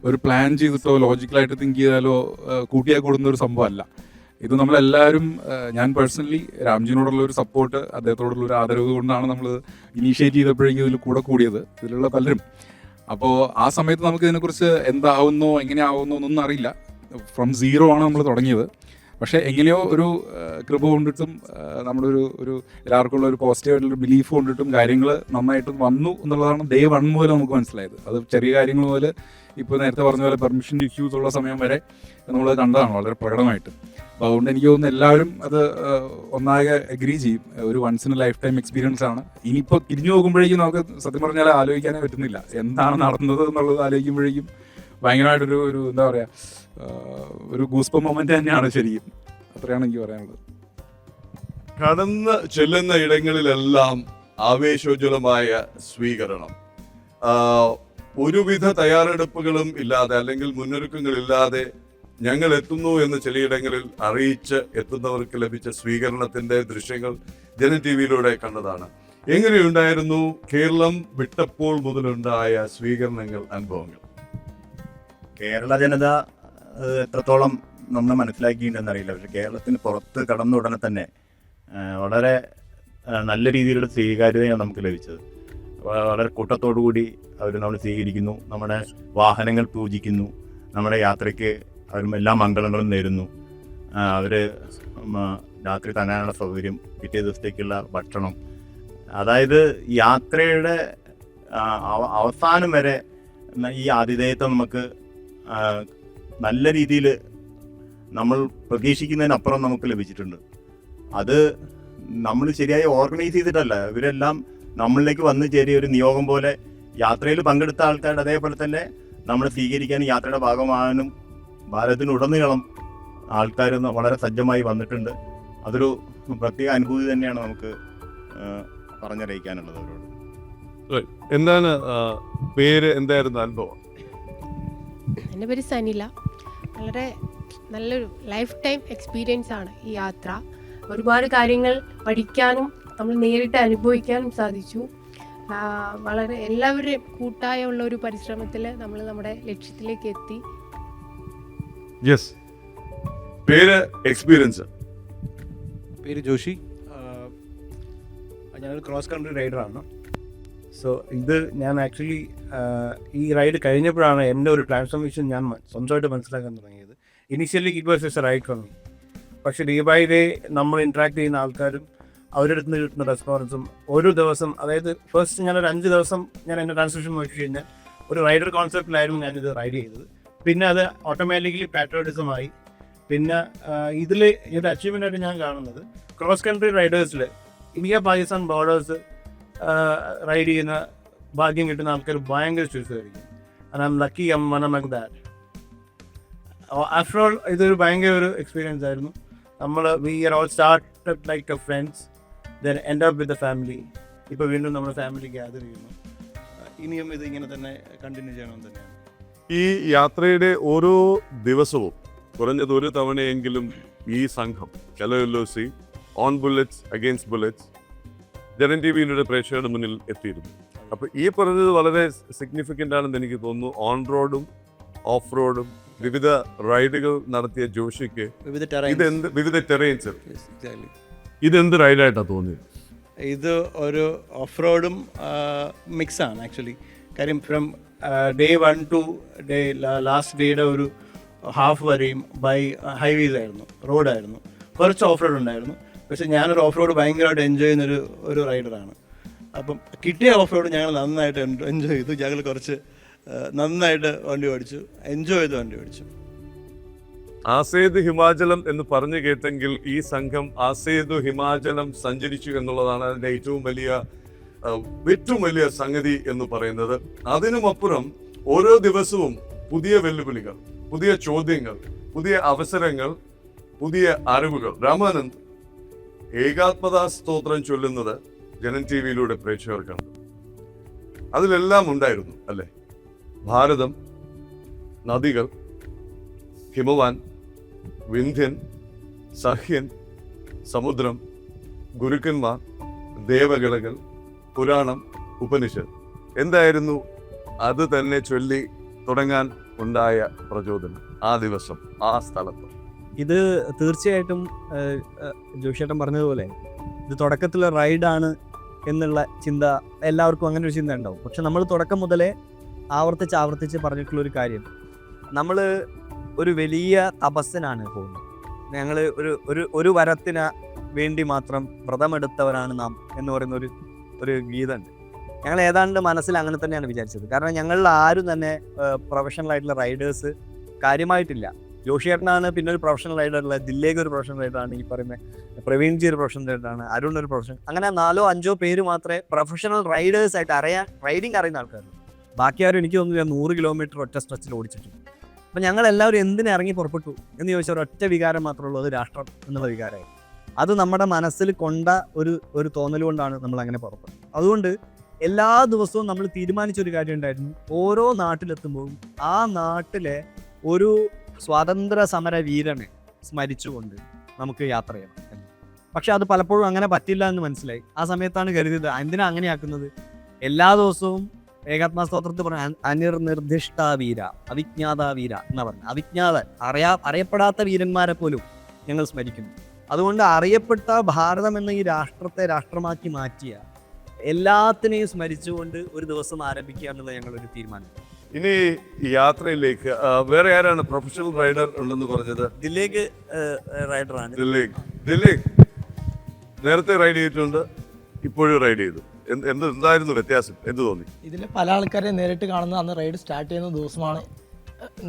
ഒരു പ്ലാൻ ചെയ്തിട്ടോ ലോജിക്കലായിട്ട് തിങ്ക് ചെയ്താലോ കൂട്ടിയാൽ കൂടുന്ന ഒരു സംഭവമല്ല. ഇത് നമ്മളെല്ലാവരും, ഞാൻ പേഴ്സണലി രാംജിനോടുള്ള ഒരു സപ്പോർട്ട്, അദ്ദേഹത്തോടുള്ള ഒരു ആദരവ് കൊണ്ടാണ് നമ്മൾ ഇനീഷ്യേറ്റ് ചെയ്തപ്പോഴേക്കും ഇതിൽ കൂടിയത്, ഇതിലുള്ള പലരും. അപ്പോൾ ആ സമയത്ത് നമുക്ക് ഇതിനെക്കുറിച്ച് എന്താവുന്നോ എങ്ങനെയാവുന്നോ എന്നൊന്നും അറിയില്ല. ഫ്രം സീറോ ആണ് നമ്മൾ തുടങ്ങിയത്. പക്ഷേ എങ്ങനെയോ ഒരു കൃപ കൊണ്ടിട്ടും നമ്മുടെ ഒരു എല്ലാവർക്കും ഉള്ള ഒരു പോസിറ്റീവായിട്ടുള്ള ബിലീഫ് കൊണ്ടിട്ടും കാര്യങ്ങൾ നന്നായിട്ട് വന്നു എന്നുള്ളതാണ് ഡേ 1 മുതൽ നമുക്ക് മനസ്സിലായത്. അത് ചെറിയ കാര്യങ്ങൾ മുതൽ ഇപ്പോൾ നേരത്തെ പറഞ്ഞ പോലെ പെർമിഷൻ ഇഷ്യൂസ് ഉള്ള സമയം വരെ നമ്മൾ കണ്ടതാണ് വളരെ പ്രകടമായിട്ട്. അപ്പോൾ അതുകൊണ്ട് എനിക്ക് തോന്നുന്നു എല്ലാവരും അത് ഒന്നാകെ അഗ്രി ചെയ്യും. ഒരു once in a lifetime experience ആണ്. ഇനിയിപ്പോൾ തിരിഞ്ഞു നോക്കുമ്പോഴേക്കും നമുക്ക് സത്യം പറഞ്ഞാൽ ആലോചിക്കാനേ പറ്റുന്നില്ല എന്താണ് നടന്നത് എന്നുള്ളത്. ആലോചിക്കുമ്പോഴേക്കും ഭയങ്കരമായിട്ടൊരു എന്താ പറയുക, ഒരു ഗൂസ്പ മൊമെന്റ് തന്നെയാണ് ശരിക്കും. അത്രയാണ് എനിക്ക് പറയാനുള്ളത്. കടന്ന് ചെല്ലുന്ന ഇടങ്ങളിലെല്ലാം ആവേശോജ്വലമായ സ്വീകരണം, ഒരുവിധ തയ്യാറെടുപ്പുകളും ഇല്ലാതെ അല്ലെങ്കിൽ മുന്നൊരുക്കങ്ങളില്ലാതെ ഞങ്ങൾ എത്തുന്നു എന്ന് ചിലയിടങ്ങളിൽ അറിയിച്ച് എത്തുന്നവർക്ക് ലഭിച്ച സ്വീകരണത്തിന്റെ ദൃശ്യങ്ങൾ ജന TV-യിലൂടെ കണ്ടതാണ്. എങ്ങനെയുണ്ടായിരുന്നു കേരളം വിട്ടപ്പോൾ മുതലുണ്ടായ സ്വീകരണങ്ങൾ, അനുഭവങ്ങൾ? കേരള ജനത എത്രത്തോളം നമ്മളെ മനസ്സിലാക്കിയിട്ടുണ്ടെന്നറിയില്ല. പക്ഷെ കേരളത്തിന് പുറത്ത് കടന്ന ഉടനെ തന്നെ വളരെ നല്ല രീതിയിലുള്ള സ്വീകാര്യതയാണ് നമുക്ക് ലഭിച്ചത്. വളരെ കൂട്ടത്തോടു കൂടി അവർ നമ്മൾ സ്വീകരിക്കുന്നു, നമ്മുടെ വാഹനങ്ങൾ പൂജിക്കുന്നു, നമ്മുടെ യാത്രയ്ക്ക് അവരും എല്ലാ മംഗളങ്ങളും നേരുന്നു. അവർ രാത്രി തങ്ങാനുള്ള സൗകര്യം, പിറ്റേ ദിവസത്തേക്കുള്ള ഭക്ഷണം, അതായത് യാത്രയുടെ അവസാനം വരെ ഈ ആതിഥേയത്വം നമുക്ക് നല്ല രീതിയിൽ നമ്മൾ പ്രതീക്ഷിക്കുന്നതിനപ്പുറം നമുക്ക് ലഭിച്ചിട്ടുണ്ട്. അത് നമ്മൾ ശരിയായി ഓർഗനൈസ് ചെയ്തിട്ടല്ല, ഇവരെല്ലാം നമ്മളിലേക്ക് വന്നു ചേരിയ ഒരു നിയോഗം പോലെ യാത്രയിൽ പങ്കെടുത്ത ആൾക്കാരുടെ അതേപോലെ തന്നെ നമ്മളെ സ്വീകരിക്കാനും യാത്രയുടെ ഭാഗമാകാനും ഭാരതത്തിനുടനീളം ആൾക്കാർ വളരെ സജ്ജമായി വന്നിട്ടുണ്ട്. അതൊരു പ്രത്യേക അനുഭൂതി തന്നെയാണ് നമുക്ക് പറഞ്ഞറിയിക്കാനുള്ളത് അവരോട്. എന്താണ് പേര്, എന്തായിരുന്നു അനുഭവം? എൻ്റെ പേര് സനില. വളരെ നല്ലൊരു ലൈഫ് ടൈം എക്സ്പീരിയൻസ് ആണ് ഈ യാത്ര. ഒരുപാട് കാര്യങ്ങൾ പഠിക്കാനും നമ്മൾ നേരിട്ട് അനുഭവിക്കാനും സാധിച്ചു. വളരെ എല്ലാവരുടെയും കൂട്ടായ ഉള്ള ഒരു പരിശ്രമത്തിൽ നമ്മൾ നമ്മുടെ ലക്ഷ്യത്തിലേക്ക് എത്തി. യെസ്, പേര്, എക്സ്പീരിയൻസ്. പേര് ജോഷി. ഞാനൊരു ക്രോസ് കൺട്രി റൈഡറാണ്. സോ ഇത് ഞാൻ ആക്ച്വലി ഈ റൈഡ് കഴിഞ്ഞപ്പോഴാണ് എൻ്റെ ഒരു ട്രാൻസ്ഫോർമേഷൻ ഞാൻ സ്വന്തമായിട്ട് മനസ്സിലാക്കാൻ തുടങ്ങിയത്. Initially it was S A ride for me. പക്ഷേ ഡേ ബൈ ഡേ നമ്മൾ ഇൻട്രാക്ട് ചെയ്യുന്ന ആൾക്കാരും അവരുടെ അടുത്ത് നിന്ന് കിട്ടുന്ന റെസ്പോൺസും ഓരോ ദിവസം, അതായത് ഫസ്റ്റ് ഞാനൊരു 5 ദിവസം ഞാൻ എൻ്റെ ട്രാൻസ്ഫോർമേഷൻ നോക്കി കഴിഞ്ഞാൽ ഒരു റൈഡർ കോൺസെപ്റ്റിലായിരുന്നു ഞാനിത് റൈഡ് ചെയ്തത്. പിന്നെ അത് ഓട്ടോമാറ്റിക്കലി പാട്രിയോട്ടിസമായി. പിന്നെ ഇതിൽ ഒരു അച്ചീവ്മെൻ്റ് ആയിട്ട് ഞാൻ കാണുന്നത് ക്രോസ് കൺട്രി റൈഡേഴ്സിൽ ഇന്ത്യ പാകിസ്ഥാൻ ബോർഡേഴ്സ് റൈഡ് ചെയ്യുന്ന ഭാഗ്യം കിട്ടുന്ന ആൾക്കാർ ഭയങ്കര ചുരുക്കമായിരിക്കും. And I am lucky, I am one among that. After all ഇതൊരു ഭയങ്കര ഒരു എക്സ്പീരിയൻസ് ആയിരുന്നു. നമ്മൾ we are all started like a friends, then end up with a family. ഇപ്പോൾ വീണ്ടും നമ്മുടെ ഫാമിലി ഗ്യാദർ ചെയ്യുന്നു. ഇനിയും ഇത് ഇങ്ങനെ തന്നെ കണ്ടിന്യൂ ചെയ്യണമെന്ന് തന്നെയാണ്. ഈ യാത്രയുടെ ഓരോ ദിവസവും കുറഞ്ഞത് ഒരു തവണയെങ്കിലും ഈ സംഘം ചെലോ LOC on bullets against bullets ജനൻ TVയുടെ പ്രേക്ഷകരുടെ മുന്നിൽ എത്തിയിരുന്നു. അപ്പോൾ ഈ പറഞ്ഞത് വളരെ സിഗ്നിഫിക്കൻ്റ് ആണെന്ന് എനിക്ക് തോന്നുന്നു. ഓൺ റോഡും ഓഫ് റോഡും വിവിധ റൈഡുകൾ നടത്തിയ ജോഷിക്ക് ഇതെന്ത് വിവിധ ടെറൈൻസ്, ഇതെന്ത് റൈഡായിട്ടാണ് തോന്നിയത്? ഇത് ഒരു ഓഫ് റോഡും മിക്സാണ് ആക്ച്വലി. കാര്യം from day 1 to day last ഡേയുടെ ഒരു ഹാഫ് വരെയും ബൈ ഹൈവേസ് ആയിരുന്നു, റോഡായിരുന്നു. കുറച്ച് ഓഫ് റോഡ് ഉണ്ടായിരുന്നു. പക്ഷേ ഞാനൊരു ഓഫ് റോഡ് ഭയങ്കരമായിട്ട് എൻജോയ് ചെയ്യുന്നൊരു ഒരു റൈഡറാണ്. അപ്പം കിട്ടിയ ഓഫ് റോഡ് ഞങ്ങൾ നന്നായിട്ട് എൻജോയ് ചെയ്തു. ഞങ്ങൾ കുറച്ച് നന്നായിട്ട് വണ്ടി ഓടിച്ചു, എൻജോയ് ചെയ്ത് വണ്ടി ഓടിച്ചു. ആസേതു ഹിമാചലം എന്ന് പറഞ്ഞു കേട്ടെങ്കിൽ ഈ സംഘം ആസേതു ഹിമാചലം സഞ്ചരിച്ചു എന്നുള്ളതാണ് അതിൻ്റെ ഏറ്റവും വലിയ സംഗതി എന്ന് പറയുന്നത്. അതിനുമപ്പുറം ഓരോ ദിവസവും പുതിയ വെല്ലുവിളികൾ, പുതിയ ചോദ്യങ്ങൾ, പുതിയ അവസരങ്ങൾ, പുതിയ അറിവുകൾ. രാമാനന്ദ് ഏകാത്മതാ സ്തോത്രം ചൊല്ലുന്നത് ജനൻ TVയിലൂടെ പ്രേക്ഷകർ കണ്ടു. അതിലെല്ലാം ഉണ്ടായിരുന്നു അല്ലേ? ഭാരതം, നദികൾ, ഹിമവാൻ, വിന്ധ്യൻ, സഹ്യൻ, സമുദ്രം, ഗുരുക്കന്മാർ, ദേവഗണകൾ, പുരാണം, ഉപനിഷത്ത്. എന്തായിരുന്നു അത് തന്നെ ചൊല്ലി തുടങ്ങാൻ ഉണ്ടായ പ്രചോദനം ആ ദിവസം ആ സ്ഥലത്ത്? ഇത് തീർച്ചയായിട്ടും ജോഷിയേട്ടൻ പറഞ്ഞതുപോലെ ഇത് തുടക്കത്തിലെ റൈഡാണ് എന്നുള്ള ചിന്ത എല്ലാവർക്കും അങ്ങനെ ഒരു ചിന്ത ഉണ്ടാവും. പക്ഷെ നമ്മൾ തുടക്കം മുതലേ ആവർത്തിച്ച് പറഞ്ഞിട്ടുള്ളൊരു കാര്യം, നമ്മൾ ഒരു വലിയ തപസ്സിനാണ് പോകുന്നത്. ഞങ്ങൾ ഒരു വരത്തിന് വേണ്ടി മാത്രം വ്രതമെടുത്തവരാണ് നാം എന്ന് പറയുന്ന ഒരു ഗീതമുണ്ട്. ഞങ്ങൾ ഏതാണ്ട് മനസ്സിൽ അങ്ങനെ തന്നെയാണ് വിചാരിച്ചത്. കാരണം ഞങ്ങളിൽ ആരും തന്നെ പ്രൊഫഷണൽ ആയിട്ടുള്ള റൈഡേഴ്സ് കാര്യമായിട്ടില്ല. ജോഷിയേട്ടനാണ് പിന്നെ ഒരു പ്രൊഫഷണൽ റൈഡറുള്ള, ദില്ലേക്ക് ഒരു പ്രൊഫഷണൽ റൈഡറാണ്, ഈ പറയുന്ന പ്രവീൺജി ഒരു പ്രൊഫഷണൽ റൈഡറാണ്, അരുൺ ഒരു പ്രൊഫഷണൽ, അങ്ങനെ 4-5 പേര് മാത്രമേ പ്രൊഫഷണൽ റൈഡേഴ്സായിട്ട് റൈഡിങ് അറിയുന്ന ആൾക്കാരുള്ളൂ. ബാക്കി ആരും എനിക്ക് തോന്നുന്നില്ല 100 കിലോമീറ്റർ ഒറ്റ സ്ട്രെച്ചിൽ ഓടിച്ചിട്ടുണ്ട്. അപ്പം ഞങ്ങൾ എല്ലാവരും എന്തിനു ഇറങ്ങി പുറപ്പെട്ടു എന്ന് ചോദിച്ചാൽ ഒരൊറ്റ വികാരം മാത്രമേ ഉള്ളൂ, അത് രാഷ്ട്രം എന്നുള്ള വികാരമായി. അത് നമ്മുടെ മനസ്സിൽ കൊണ്ട ഒരു തോന്നൽ കൊണ്ടാണ് നമ്മൾ അങ്ങനെ പുറപ്പെട്ടത്. അതുകൊണ്ട് എല്ലാ ദിവസവും നമ്മൾ തീരുമാനിച്ചൊരു കാര്യം ഉണ്ടായിരുന്നു, ഓരോ നാട്ടിലെത്തുമ്പോഴും ആ നാട്ടിലെ ഒരു സ്വാതന്ത്ര്യ സമര വീരനെ സ്മരിച്ചുകൊണ്ട് നമുക്ക് യാത്ര ചെയ്യണം എന്ന്. പക്ഷെ അത് പലപ്പോഴും അങ്ങനെ പറ്റില്ല എന്ന് മനസ്സിലായി. ആ സമയത്താണ് കരുതിയത് എന്തിനാ അങ്ങനെയാക്കുന്നത്, എല്ലാ ദിവസവും ഏകാത്മാ സ്തോത്രത്തിൽ പറഞ്ഞ അനിർനിർദ്ദിഷ്ട വീര, അവിജ്ഞാത വീര എന്നാ പറഞ്ഞത്. അറിയപ്പെടാത്ത വീരന്മാരെ പോലും ഞങ്ങൾ സ്മരിക്കുന്നു. അതുകൊണ്ട് അറിയപ്പെട്ട ഭാരതം എന്ന ഈ രാഷ്ട്രത്തെ രാഷ്ട്രമാക്കി മാറ്റിയ എല്ലാത്തിനെയും സ്മരിച്ചുകൊണ്ട് ഒരു ദിവസം ആരംഭിക്കുക എന്നുള്ളത് ഞങ്ങളൊരു തീരുമാനം. ഇനി യാത്രയിലേക്ക് വേറെ ആരാണ് പ്രൊഫഷണൽ റൈഡർ ഉണ്ടെന്ന് പറഞ്ഞത്? ദില്ലേക്ക് റൈഡറാണ്. ദില്ലേക്ക് നേരത്തെ റൈഡ് ചെയ്തിട്ടുണ്ട്, ഇപ്പോഴും റൈഡ് ചെയ്തു. എന്തായിരുന്നു വ്യത്യാസം? എന്ത് തോന്നി? ഇതിൽ പല ആൾക്കാരെ നേരിട്ട് കാണുന്നത് അന്ന് റൈഡ് സ്റ്റാർട്ട് ചെയ്യുന്ന ദിവസമാണ്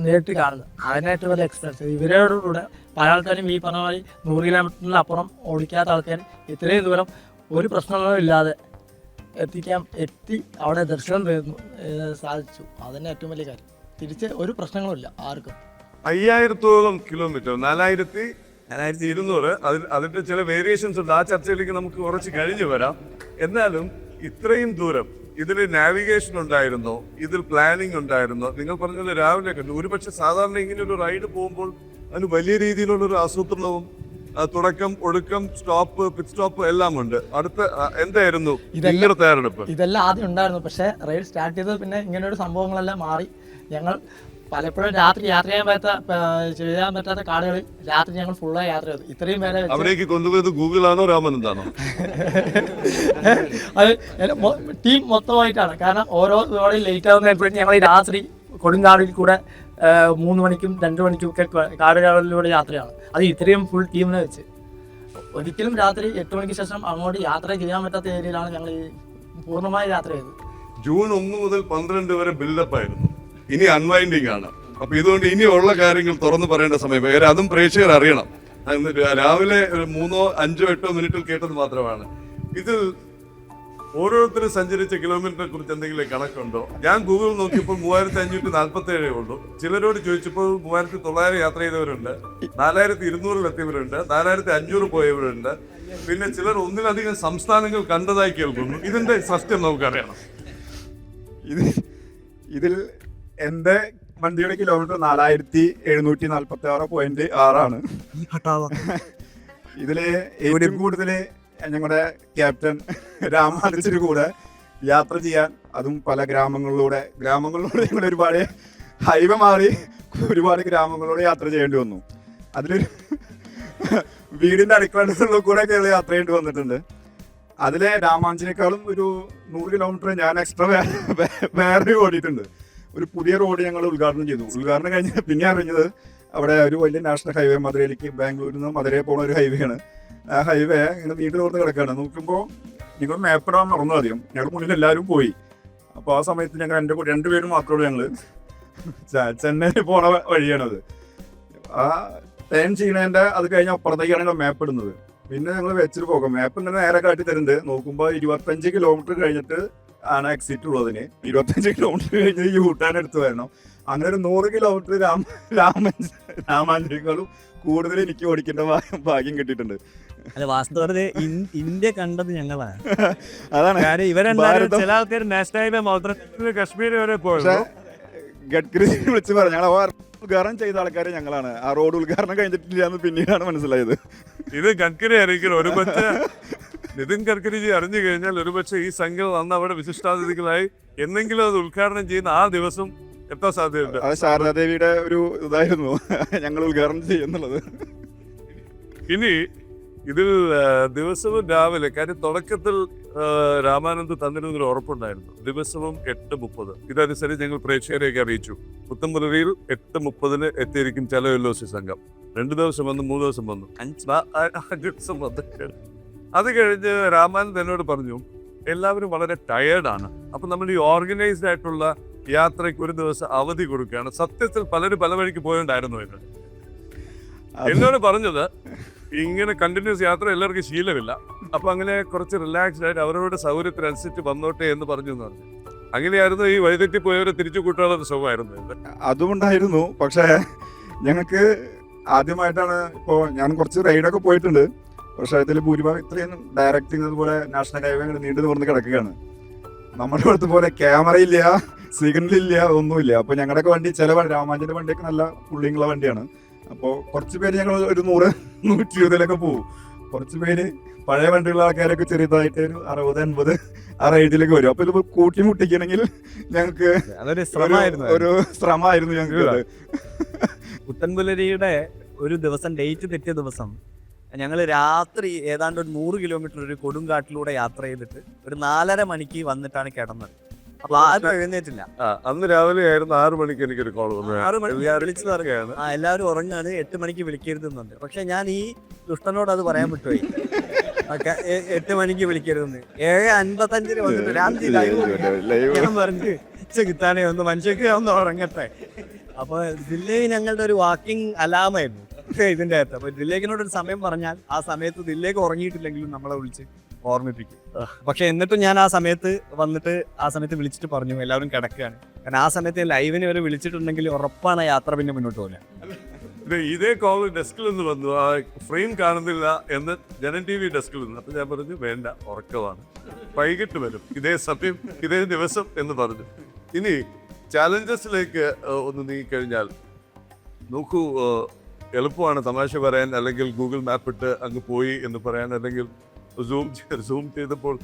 നേരിട്ട് കാണുന്നത്. അതിനായിട്ട് വലിയ എക്സ്പീരിയൻസ്. ഇവരോട് കൂടെ പല ആൾക്കാരും ഈ പറഞ്ഞ പോലെ 100 കിലോമീറ്ററിന് അപ്പുറം ഓടിക്കാത്ത ആൾക്കാർ ഇത്രയും ദൂരം ഒരു പ്രശ്നങ്ങളും ഇല്ലാതെ എത്തി അവിടെ ദർശനം സാധിച്ചു. അതന്നെ ഏറ്റവും വലിയ കാര്യം. തിരിച്ച് ഒരു പ്രശ്നങ്ങളും ഇല്ല ആർക്കും. 5000-ഓളം കിലോമീറ്റർ, 4200. അതിന്റെ ചില വേരിയേഷൻസ് ഉണ്ട്. ആ ചർച്ചയിലേക്ക് നമുക്ക് കുറച്ച് കഴിഞ്ഞു വരാം. എന്നാലും ഇത്രയും ദൂരം ഇതിൽ നാവിഗേഷൻ ഉണ്ടായിരുന്നോ, ഇതിൽ പ്ലാനിങ് ഉണ്ടായിരുന്നോ? നിങ്ങൾ പറഞ്ഞത് രാവിലെ കണ്ടു. ഒരുപക്ഷെ സാധാരണ ഇങ്ങനെ ഒരു റൈഡ് പോകുമ്പോൾ അതിന് വലിയ രീതിയിലുള്ളൊരു ആസൂത്രണവും തുടക്കം, ഒടുക്കം, സ്റ്റോപ്പ്, പിറ്റ് സ്റ്റോപ്പ് എല്ലാം ഉണ്ട്. അടുത്ത എന്തായിരുന്നു നിങ്ങളുടെ തയ്യാറെടുപ്പ്? ഇതെല്ലാം ആദ്യം ഉണ്ടായിരുന്നു, പക്ഷേ റൈഡ് സ്റ്റാർട്ട് ചെയ്തത് പിന്നെ ഇങ്ങനെയൊരു സംഭവങ്ങളെല്ലാം മാറി. ഞങ്ങൾ പലപ്പോഴും രാത്രി യാത്ര ചെയ്യാൻ പറ്റാത്ത കാടുകളിൽ രാത്രി ഞങ്ങൾ ഫുള്ളായി യാത്ര ചെയ്തു. ഇത്രയും പേരെ അവരേക്ക് കൊണ്ടുപോയത് ഗൂഗിളാണോ രാമാനന്ദാണോ? അത് ടീം മൊത്തമായിട്ടാണ്. കാരണം ഓരോ റോഡിൽ ലേറ്റ് ആവുന്നപ്പോഴും ഞങ്ങൾ ഈ രാത്രി കൊടുങ്കാടിൽ കൂടെ 3 മണിക്കും 2 മണിക്കും ഒക്കെ കാടുകളിലൂടെ യാത്രയാണ്. അത് ഇത്രയും ഫുൾ ടീമിനെ വെച്ച് ഒരിക്കലും രാത്രി 8 മണിക്ക് ശേഷം അങ്ങോട്ട് യാത്ര ചെയ്യാൻ പറ്റാത്ത ഏരിയയിലാണ് ഞങ്ങൾ ഈ പൂർണ്ണമായി യാത്ര ചെയ്തത്. ജൂൺ 1 മുതൽ 12 വരെ ബിൽഡപ്പ് ആയിരുന്നു. ഇനി അൺവൈൻഡിങ് ആണ്. അപ്പൊ ഇതുകൊണ്ട് ഇനിയുള്ള കാര്യങ്ങൾ തുറന്നു പറയേണ്ട സമയം. വേറെ അതും പ്രേക്ഷകർ അറിയണം. രാവിലെ ഒരു 3, 5, 8 മിനിറ്റിൽ കേട്ടത് മാത്രമാണ്. ഇതിൽ ഓരോരുത്തരും സഞ്ചരിച്ച കിലോമീറ്ററിനെ കുറിച്ച് എന്തെങ്കിലും കണക്കുണ്ടോ? ഞാൻ ഗൂഗിൾ നോക്കിയപ്പോൾ 3547 ഉള്ളൂ. ചിലരോട് ചോദിച്ചപ്പോൾ 3900 യാത്ര ചെയ്തവരുണ്ട്, 4200 എത്തിയവരുണ്ട്, 4500 പോയവരുണ്ട്. പിന്നെ ചിലർ ഒന്നിലധികം സംസ്ഥാനങ്ങൾ കണ്ടതായി കേൾക്കുന്നു. ഇതിന്റെ സത്യം നമുക്കറിയണം. ഇതിൽ എൻ്റെ വണ്ടിയുടെ കിലോമീറ്റർ 4746.6 ഇതില് ഏറ്റവും കൂടുതൽ ഞങ്ങളുടെ ക്യാപ്റ്റൻ രാമാനുജന് കൂടെ യാത്ര ചെയ്യാൻ, അതും പല ഗ്രാമങ്ങളിലൂടെ ഞങ്ങൾ ഒരുപാട് ഹൈവേ മാറി ഒരുപാട് ഗ്രാമങ്ങളിലൂടെ യാത്ര ചെയ്യേണ്ടി വന്നു. അതിലൊരു വീടിന്റെ അടുക്കള കൂടെ ഞങ്ങൾ യാത്ര ചെയ്യേണ്ടി വന്നിട്ടുണ്ട്. അതിലെ രാമാനുജനേക്കാളും ഒരു 100 കിലോമീറ്റർ ഞാൻ എക്സ്ട്രാ വേറെ ഓടിയിട്ടുണ്ട്. ഒരു പുതിയ റോഡ് ഞങ്ങൾ ഉദ്ഘാടനം ചെയ്തു. ഉദ്ഘാടനം കഴിഞ്ഞ് പിന്നെ അറിഞ്ഞത് അവിടെ ഒരു വലിയ നാഷണൽ ഹൈവേ മധുരയിലേക്ക്, ബാംഗ്ലൂരിൽ നിന്ന് മധുരയിൽ പോകുന്ന ഒരു ഹൈവേ ആണ്. ആ ഹൈവേ ഇങ്ങനെ നീണ്ടു തുറന്ന് കിടക്കുകയാണ്. നോക്കുമ്പോൾ നിങ്ങൾ മാപ്പിടാൻ മറന്നു ആദ്യം. ഞങ്ങളുടെ മുന്നിൽ എല്ലാവരും പോയി. അപ്പോൾ ആ സമയത്ത് ഞങ്ങൾ 2 പേരും മാത്രമേ ഞങ്ങൾ ചെന്നൈ പോണ വഴിയാണത്. ആ ടേൺ ചെയ്യണതിൻ്റെ അത് കഴിഞ്ഞ അപ്പുറത്തേക്കാണ് ഞങ്ങൾ മാപ്പ് ഇടുന്നത്. പിന്നെ ഞങ്ങൾ വെച്ചിട്ട് പോകും. മാപ്പ് ഇങ്ങനെ നേരെ കാട്ടി തരുന്നുണ്ട്. നോക്കുമ്പോൾ 25 കിലോമീറ്റർ കഴിഞ്ഞിട്ട് ആണ് എക്സിറ്റ് ഉള്ളതിന്. 25 കിലോമീറ്റർ കഴിഞ്ഞ് യൂട്ടാൻ എടുത്ത് വരണം. അങ്ങനെ ഒരു 100 കിലോമീറ്റർ രാമാനുജനേക്കാളും കൂടുതൽ എനിക്ക് ഓടിക്കേണ്ട ഭാഗ്യം കിട്ടിയിട്ടുണ്ട്. അല്ല, വാസ്തവത്തിൽ ഇന്ത്യ കണ്ടത് ഞങ്ങളാണ്. അതാണ് കാര്യം ഇവരെല്ലാവരും ചില ആൾക്കാർ നാഷണൽ ഹൈവേ മാത്രം കശ്മീർ വരെ പോയത്. പക്ഷേ ഗഡ്കരി വിളിച്ച് പറഞ്ഞു, ഞങ്ങൾ ഉദ്ഘാടനം ചെയ്ത ആൾക്കാർ ഞങ്ങളാണ്. ആ റോഡ് ഉദ്ഘാടനം കഴിഞ്ഞിട്ടില്ല എന്ന് പിന്നീടാണ് മനസ്സിലായത്. ഇത് ഗഡ്കരി അറിയിക്കണം. ഒരുപക്ഷെ നിതിൻ ഗഡ്കരിജി അറിഞ്ഞു കഴിഞ്ഞാൽ ഒരുപക്ഷെ ഈ സംഘം അന്ന് അവിടെ വിശിഷ്ടാതിഥികളായി എന്നെങ്കിലും അത് ഉദ്ഘാടനം ചെയ്യുന്ന ആ ദിവസം എത്താൻ സാധ്യതയുണ്ട്. അത് ശാരദാദേവിയുടെ ഒരു ഇതായിരുന്നു ഞങ്ങൾ ഉദ്ഘാടനം ചെയ്യുന്നുള്ളത്. ഇനി ഇതിൽ ദിവസവും രാവിലെ, കാര്യം തുടക്കത്തിൽ രാമാനന്ദ് തന്നിരുന്നൊരു ഉറപ്പുണ്ടായിരുന്നു, ദിവസവും 8:30. ഇതനുസരിച്ച് ഞങ്ങൾ പ്രേക്ഷകരെയൊക്കെ അറിയിച്ചു. പുത്തമ്പുലരിയിൽ 8:30 എത്തിയിരിക്കും ചലോ LOC സംഘം. 2 ദിവസം വന്നു, 3 ദിവസം വന്നു, 5 ദിവസം വന്നു. അത് കഴിഞ്ഞ് രാമാനന്ദ് എന്നോട് പറഞ്ഞു, എല്ലാവരും വളരെ ടയേർഡാണ്. അപ്പം നമ്മൾ ഈ ഓർഗനൈസ്ഡ് ആയിട്ടുള്ള യാത്രയ്ക്ക് ഒരു ദിവസം അവധി കൊടുക്കുകയാണ്. സത്യത്തിൽ പലരും പല വഴിക്ക് പോയിട്ടുണ്ടായിരുന്നു എന്ന് എന്നോട് പറഞ്ഞത്. ഇങ്ങനെ കണ്ടിന്യൂസ് യാത്ര എല്ലാവർക്കും ശീലമില്ല. അപ്പൊ അങ്ങനെ കുറച്ച് റിലാക്സ്ഡ് ആയിട്ട് അവരവരുടെ സൗകര്യത്തിനനുസരിച്ച് വന്നോട്ടെ എന്ന് പറഞ്ഞു. അങ്ങനെയായിരുന്നു ഈ വഴിതെറ്റി പോയവരെ തിരിച്ചു കൂട്ടാനുള്ള സുഖമായിരുന്നു. അതുമുണ്ടായിരുന്നു. പക്ഷേ ഞങ്ങൾക്ക് ആദ്യമായിട്ടാണ്, ഇപ്പോൾ ഞാൻ കുറച്ച് റൈഡൊക്കെ പോയിട്ടുണ്ട്, പക്ഷേ ഇതിൽ ഭൂരിഭാഗം ഇത്രയും ഡയറക്റ്റിംഗ് അതുപോലെ നാഷണൽ ഹൈവേ നീണ്ടു തുറന്ന് കിടക്കുകയാണ്. നമ്മുടെ ഇവിടുത്തെ പോലെ ക്യാമറ ഇല്ല, സിഗ്നലില്ല, ഒന്നുമില്ല. അപ്പോൾ ഞങ്ങളുടെയൊക്കെ വണ്ടി രാമാനുജന്റെ വണ്ടിയൊക്കെ നല്ല പുള്ളിങ്ങുള്ള വണ്ടിയാണ്. അപ്പോൾ കുറച്ച് പേര് ഞങ്ങൾ ഒരു 100-120 പോകും. കുറച്ച് പേര് പഴയ വണ്ടിയുള്ള ആൾക്കാരൊക്കെ ചെറിയതായിട്ട് ഒരു 60-80 ആ റൈഡിലേക്ക് വരും. അപ്പോൾ ഇത് കൂട്ടി മുട്ടിക്കണമെങ്കിൽ ഞങ്ങൾക്ക് ഒരു ശ്രമമായിരുന്നു ഞങ്ങൾക്ക്. പുത്തൻപുലരിയുടെ ഒരു ദിവസം ഡേറ്റ് തെറ്റിയ ദിവസം ഞങ്ങൾ രാത്രി ഏതാണ്ട് ഒരു 100 കിലോമീറ്റർ ഒരു കൊടുങ്കാട്ടിലൂടെ യാത്ര ചെയ്തിട്ട് ഒരു 4:30 മണിക്ക് വന്നിട്ടാണ് കിടന്നത്. അപ്പൊ ആരും എഴുന്നേറ്റില്ല. അന്ന് രാവിലെ ആയിരുന്നു 6 മണിക്ക് എനിക്കൊരു കോൾ വന്നു. 6 മണിക്ക് വിളിച്ചു പറയുകയാണ്, എല്ലാവരും ഉറങ്ങാണ്, 8 മണിക്ക് വിളിക്കരുതെന്നുണ്ട്. പക്ഷെ ഞാൻ ഈ ദുഷ്ടനോട് അത് പറയാൻ വിട്ടുപോയി. 8 മണിക്ക് വിളിക്കരുതെന്ന്. 7:55 വന്നിട്ട് ഞാൻ പറഞ്ഞു കിട്ടാനേ ഒന്ന് മനുഷ്യക്ക് ഒന്ന് ഉറങ്ങട്ടെ. അപ്പൊ ദില്ലേക്ക് ഞങ്ങളുടെ ഒരു വാക്കിംഗ് അലാമായിരുന്നു ഇതിന്റെ അകത്ത്. അപ്പൊ ദില്ലേക്കിനോടൊരു സമയം പറഞ്ഞാൽ ആ സമയത്ത് ദില്ലേക്ക് ഉറങ്ങിയിട്ടില്ലെങ്കിലും നമ്മളെ വിളിച്ച് ഓർമ്മിപ്പിക്കും. പക്ഷെ എന്നിട്ടും ഞാൻ ആ സമയത്ത് വന്നിട്ട് ആ സമയത്ത് വിളിച്ചിട്ട് പറഞ്ഞു എല്ലാവരും കിടക്കുകയാണ്. കാരണം ആ സമയത്ത് ലൈവിന് വരെ വിളിച്ചിട്ടുണ്ടെങ്കിൽ ഉറപ്പാണ് യാത്ര പിന്നെ മുന്നോട്ട് പോകില്ല. ഇതേ കോൾ ഡെസ്കിൽ നിന്ന് വന്നു, ആ ഫ്രെയിം കാണുന്നില്ല എന്ന് ജനൻ TV ഡെസ്കിൽ നിന്ന്. അപ്പൊ ഞാൻ പറഞ്ഞു വേണ്ട, ഉറക്കമാണ്, വൈകിട്ട് വരും, ഇതേ സമയം ഇതേ ദിവസം എന്ന് പറഞ്ഞു. ഇനി ചാലഞ്ചസിലേക്ക് ഒന്ന് നീങ്ങിക്കഴിഞ്ഞാൽ നോക്കൂ, എളുപ്പമാണ് തമാശ പറയാൻ, അല്ലെങ്കിൽ ഗൂഗിൾ മാപ്പ് ഇട്ട് അങ്ങ് പോയി എന്ന് പറയാൻ, അല്ലെങ്കിൽ സൂം ചെയ്തപ്പോൾ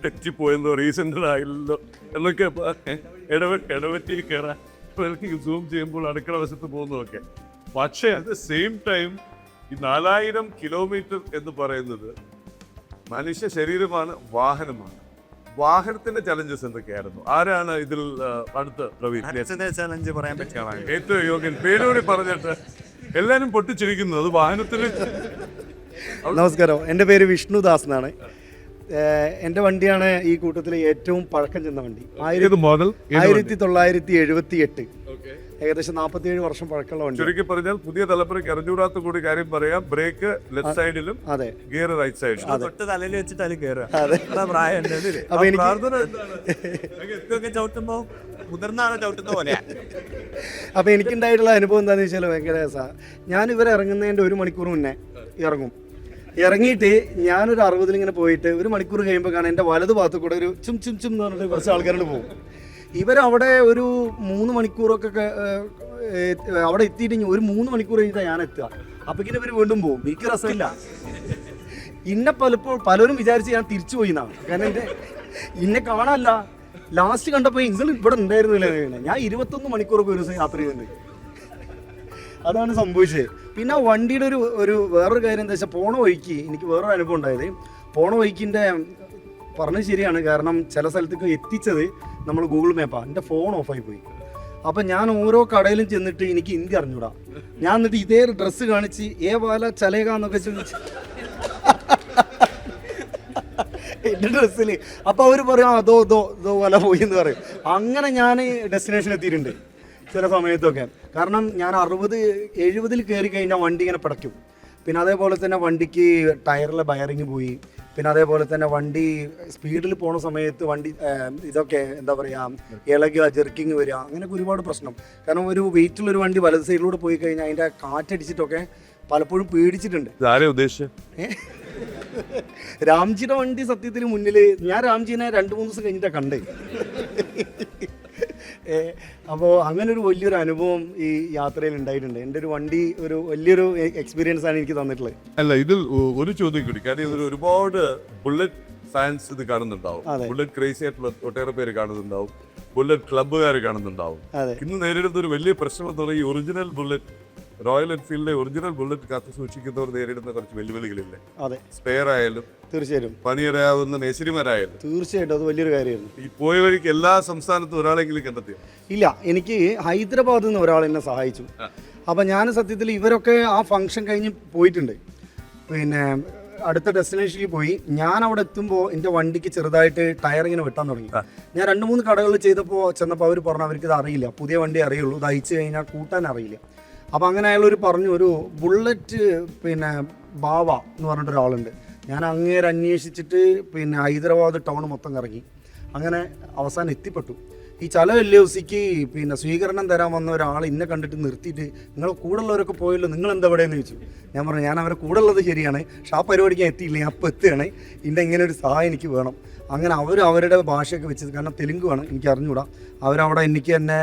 തെറ്റിപ്പോയെന്നോ റീസെൻ്റ് ആയില്ലല്ലോ എന്നൊക്കെ ഇടവറ്റി കയറാൻ സൂം ചെയ്യുമ്പോൾ അടുക്കള വശത്ത് പോകുന്നതൊക്കെ. പക്ഷേ അറ്റ് ദ സെയിം ടൈം ഈ 4000 കിലോമീറ്റർ എന്ന് പറയുന്നത് മനുഷ്യ ശരീരമാണ്, വാഹനമാണ്. വാഹനത്തിന്റെ ചലഞ്ചസ് എന്തൊക്കെയായിരുന്നു? ആരാണ് ഇതിൽ അടുത്ത് പ്രവീൺ ചലഞ്ച് പറയാൻ പറ്റിയ ഏറ്റവും യോഗ്യൻ? പേരൂടി പറഞ്ഞിട്ട് എല്ലാരും പൊട്ടിച്ചിരിക്കുന്നു. അത് വാഹനത്തിൽ. നമസ്കാരം, എൻ്റെ പേര് വിഷ്ണുദാസ് എന്നാണ്. എൻ്റെ വണ്ടിയാണ് ഈ കൂട്ടത്തിലെ ഏറ്റവും പഴക്കം ചെന്ന വണ്ടി. മോഡൽ 1978, ഏകദേശം 47 വർഷം പഴക്കമുള്ള വണ്ടി. ചുരുക്കി പറഞ്ഞാൽ പുതിയ തലമുറയ്ക്ക് അറിഞ്ഞൂടാത്ത കൂടി കാര്യം പറയാം, ബ്രേക്ക് ലെഫ്റ്റ് സൈഡിലും അതെ, ഗിയർ റൈറ്റ് സൈഡിലും. തൊട്ട് തലയിൽ വെച്ചിട്ട് അതിൽ കയറുക. അതെ. പ്രായം അപ്പൊ എനിക്ക് ചവിട്ടുമ്പോ മുതിർന്നാണ് ചവിട്ടുന്ന പോലെ. അപ്പോൾ എനിക്കുണ്ടായിട്ടുള്ള അനുഭവം എന്താണെന്ന് വെച്ചാൽ ഭയങ്കര രസമാണ്. ഞാൻ ഇവരെ ഇറങ്ങുന്നതിൻ്റെ 1 മണിക്കൂർ മുന്നേ ഇറങ്ങും. ഇറങ്ങിയിട്ട് ഞാനൊരു 60 ഇങ്ങനെ പോയിട്ട് 1 മണിക്കൂർ കഴിയുമ്പോൾ കാണാൻ എൻ്റെ വലതു ഭാഗത്ത് കൂടെ ഒരു ചും ചും ചും എന്ന് പറഞ്ഞിട്ട് കുറച്ച് ആൾക്കാരോട് പോകും. ഇവരവിടെ ഒരു 3 മണിക്കൂറൊക്കെ അവിടെ എത്തിയിട്ട് 1 മണിക്കൂർ കഴിഞ്ഞിട്ടാണ് ഞാൻ എത്തുക. അപ്പോഴേക്കും ഇവർ വീണ്ടും പോകും. എനിക്ക് രസമില്ല. ഇന്നെ പലരും വിചാരിച്ച് ഞാൻ തിരിച്ചു പോയി എന്നാണ്. കാരണം ഇന്നെ കാണാനല്ല, ലാസ്റ്റ് കണ്ടപ്പോൾ നിങ്ങൾ ഇവിടെ ഉണ്ടായിരുന്നില്ല. ഞാൻ 21 മണിക്കൂറൊക്കെ ഒരു ദിവസം യാത്ര ചെയ്യുന്നുണ്ട്. അതാണ് സംഭവിച്ചത്. പിന്നെ വണ്ടിയുടെ ഒരു വേറൊരു കാര്യം എന്താ വെച്ചാൽ, പോണ വഴിക്ക് എനിക്ക് വേറൊരു അനുഭവം ഉണ്ടായത്. പോണ വഴിക്കിൻ്റെ പറഞ്ഞത് ശരിയാണ്. കാരണം ചില സ്ഥലത്തേക്ക് എത്തിച്ചത് നമ്മൾ ഗൂഗിൾ മാപ്പാണ്. എൻ്റെ ഫോൺ ഓഫായി പോയി. അപ്പം ഞാൻ ഓരോ കടയിലും ചെന്നിട്ട് എനിക്ക് ഹിന്ദി അറിഞ്ഞൂടാ. ഞാൻ എന്നിട്ട് ഇതേ ഡ്രസ്സ് കാണിച്ച് വാല ചലേകാന്നൊക്കെ ചോദിച്ചു എൻ്റെ ഡ്രസ്സിൽ. അപ്പോൾ അവർ പറയും അതോ വല പോയി എന്ന് പറയും. അങ്ങനെ ഞാൻ ഡെസ്റ്റിനേഷൻ എത്തിയിട്ടുണ്ട് ചില സമയത്തൊക്കെ. കാരണം ഞാൻ 60-70 കയറി കഴിഞ്ഞാൽ വണ്ടി ഇങ്ങനെ പിടയ്ക്കും. പിന്നെ അതേപോലെ തന്നെ വണ്ടിക്ക് ടയറിലെ ബയറിങ് പോയി. പിന്നെ അതേപോലെ തന്നെ വണ്ടി സ്പീഡിൽ പോണ സമയത്ത് വണ്ടി ഇതൊക്കെ എന്താ പറയുക, ഇളകുക, ജെർക്കിങ് വരിക, അങ്ങനെയൊക്കെ ഒരുപാട് പ്രശ്നം. കാരണം ഒരു വെയിറ്റുള്ളൊരു വണ്ടി വലത് സൈഡിലൂടെ പോയി കഴിഞ്ഞാൽ അതിൻ്റെ കാറ്റടിച്ചിട്ടൊക്കെ പലപ്പോഴും പേടിച്ചിട്ടുണ്ട്. രാംജിയുടെ വണ്ടി സത്യത്തിൽ മുന്നിൽ, ഞാൻ രാംജിനെ 2-3 ദിവസം കഴിഞ്ഞിട്ടാണ് കണ്ടേ. അപ്പോൾ അങ്ങനെ ഒരു വലിയൊരു അനുഭവം ഈ യാത്രയിൽ ഉണ്ടായിട്ടുണ്ട്. എൻ്റെ ഒരു വണ്ടി ഒരു വലിയൊരു എക്സ്പീരിയൻസ് ആണ് എനിക്ക് തന്നിട്ടുള്ളത്. അല്ല, ഇതിൽ ഒരു ചോദ്യം കൂടി. കാര്യം ഇതിൽ ഒരുപാട് ബുള്ളറ്റ് ഫാൻസ് ഇത് കാണുന്നുണ്ടാവും, ബുള്ളറ്റ് ക്രേസി ആയിട്ടുള്ള ഒട്ടേറെ പേര് കാണുന്നുണ്ടാവും, ബുള്ളറ്റ് ക്ലബ്ബുകാർ കാണുന്നുണ്ടാവും. ഇന്ന് നേരിടുന്ന ഒരു വലിയ പ്രശ്നം എന്ന് പറയുന്നത് ഈ ഒറിജിനൽ ബുള്ളറ്റ്, റോയൽ എൻഫീൽഡിലെ ഒറിജിനൽ ബുള്ളറ്റ് കാത്തു സൂക്ഷിക്കുന്നവർ നേരിടുന്ന കുറച്ച് വെല്ലുവിളികളില്ലേ? അതെ, സ്പെയർ ആയാലും തീർച്ചയായിട്ടും പണിയറിയാവുന്ന മേശരിമാരായാലും. തീർച്ചയായിട്ടും അത് വലിയൊരു കാര്യമായിരുന്നു. ഈ പോയ വഴിക്ക് എല്ലാ സംസ്ഥാനത്തും ഒരാളെങ്കിലും കണ്ടെത്തിയോ? ഇല്ല, എനിക്ക് ഹൈദരാബാദിൽ നിന്ന് ഒരാൾ എന്നെ സഹായിച്ചു. അപ്പം ഞാൻ സത്യത്തിൽ ഇവരൊക്കെ ആ ഫംഗ്ഷൻ കഴിഞ്ഞ് പോയിട്ടുണ്ട്. പിന്നെ അടുത്ത ഡെസ്റ്റിനേഷനിൽ പോയി. ഞാൻ അവിടെ എത്തുമ്പോൾ എൻ്റെ വണ്ടിക്ക് ചെറുതായിട്ട് ടയർ ഇങ്ങനെ വെട്ടാൻ തുടങ്ങി. ഞാൻ 2-3 കടകളിൽ ചെന്നപ്പോൾ അവർ പറഞ്ഞു അവർക്ക് ഇത് അറിയില്ല, പുതിയ വണ്ടി അറിയുള്ളൂ, ഇത് അയച്ചു കഴിഞ്ഞാൽ കൂട്ടാൻ അറിയില്ല. അപ്പോൾ അങ്ങനെ അയാളൊരു പറഞ്ഞു, ഒരു ബുള്ളറ്റ് പിന്നെ ബാവ എന്ന് പറഞ്ഞിട്ടൊരാളുണ്ട്. ഞാൻ അങ്ങേരെ അന്വേഷിച്ചിട്ട് പിന്നെ ഹൈദരാബാദ് ടൗൺ മൊത്തം കറങ്ങി. അങ്ങനെ അവസാനം എത്തിപ്പെട്ടു. ഈ ചലോ LOCക്ക് പിന്നെ സ്വീകരണം തരാൻ വന്ന ഒരാൾ എന്നെ കണ്ടിട്ട് നിർത്തിയിട്ട്, നിങ്ങളെ കൂടെ ഉള്ളവരൊക്കെ പോയല്ലോ, നിങ്ങൾ എന്താ എവിടെയെന്ന് ചോദിച്ചു. ഞാൻ പറഞ്ഞു, ഞാൻ അവരെ കൂടെ ഉള്ളത് ശരിയാണ്, പക്ഷെ ആ പരിപാടിക്ക് ഞാൻ എത്തിയില്ല, ഞാൻ അപ്പോൾ എത്തുകയാണ്, ഇതിൻ്റെ ഇങ്ങനെ ഒരു സഹായം എനിക്ക് വേണം. അങ്ങനെ അവരുടെ ഭാഷയൊക്കെ വെച്ചത്, കാരണം തെലുങ്കാണ്, എനിക്ക് അറിഞ്ഞുകൂടാ. അവരവിടെ എനിക്ക് എന്നെ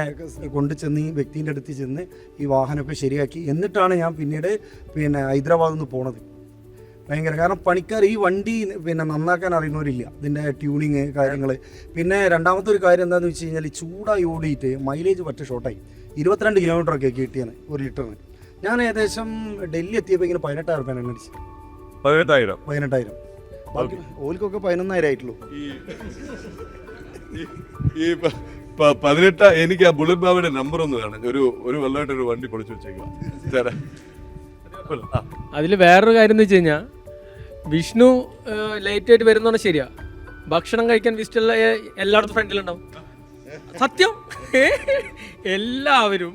കൊണ്ടു ചെന്ന് ഈ വ്യക്തിൻ്റെ അടുത്ത് ചെന്ന് ഈ വാഹനമൊക്കെ ശരിയാക്കി. എന്നിട്ടാണ് ഞാൻ പിന്നീട് പിന്നെ ഹൈദരാബാദിൽ നിന്ന് പോണത്. ഭയങ്കര, കാരണം പണിക്കാർ ഈ വണ്ടി പിന്നെ നന്നാക്കാൻ അറിയുന്നവരില്ല, ഇതിൻ്റെ ട്യൂണിങ് കാര്യങ്ങൾ. പിന്നെ രണ്ടാമത്തെ ഒരു കാര്യം എന്താണെന്ന് വെച്ച് കഴിഞ്ഞാൽ, ചൂടായി ഓടിയിട്ട് മൈലേജ് പറ്റ ഷോർട്ടായി. 22 കിലോമീറ്ററൊക്കെ കിട്ടിയാണ് 1 ലിറ്ററിന്. ഞാൻ ഏകദേശം ഡൽഹി എത്തിയപ്പോൾ ഇങ്ങനെ 18,000 രൂപ എണ്ണ അടിച്ചു. 18,000. ബാക്കി ഓൽക്കൊക്കെ 11,000 ആയിട്ടുള്ളൂ. ഈ 18 എനിക്ക് ആ ബുള്ളറ്റ് ബാബയുടെ നമ്പർ ഒന്ന് വേണം. ഒരു വല്ലായിട്ടൊരു വണ്ടി പൊളിച്ചു വെച്ചേക്കാം. അതിൽ വേറൊരു കാര്യം എന്ന് വെച്ച് കഴിഞ്ഞാൽ, വിഷ്ണു ലേറ്റ് ആയിട്ട് വരുന്നതാണ് ശരിയാ. ഭക്ഷണം കഴിക്കാൻ വിസിറ്റുള്ള എല്ലായിടത്തും ഫ്രണ്ടിലുണ്ടാവും. സത്യം, എല്ലാവരും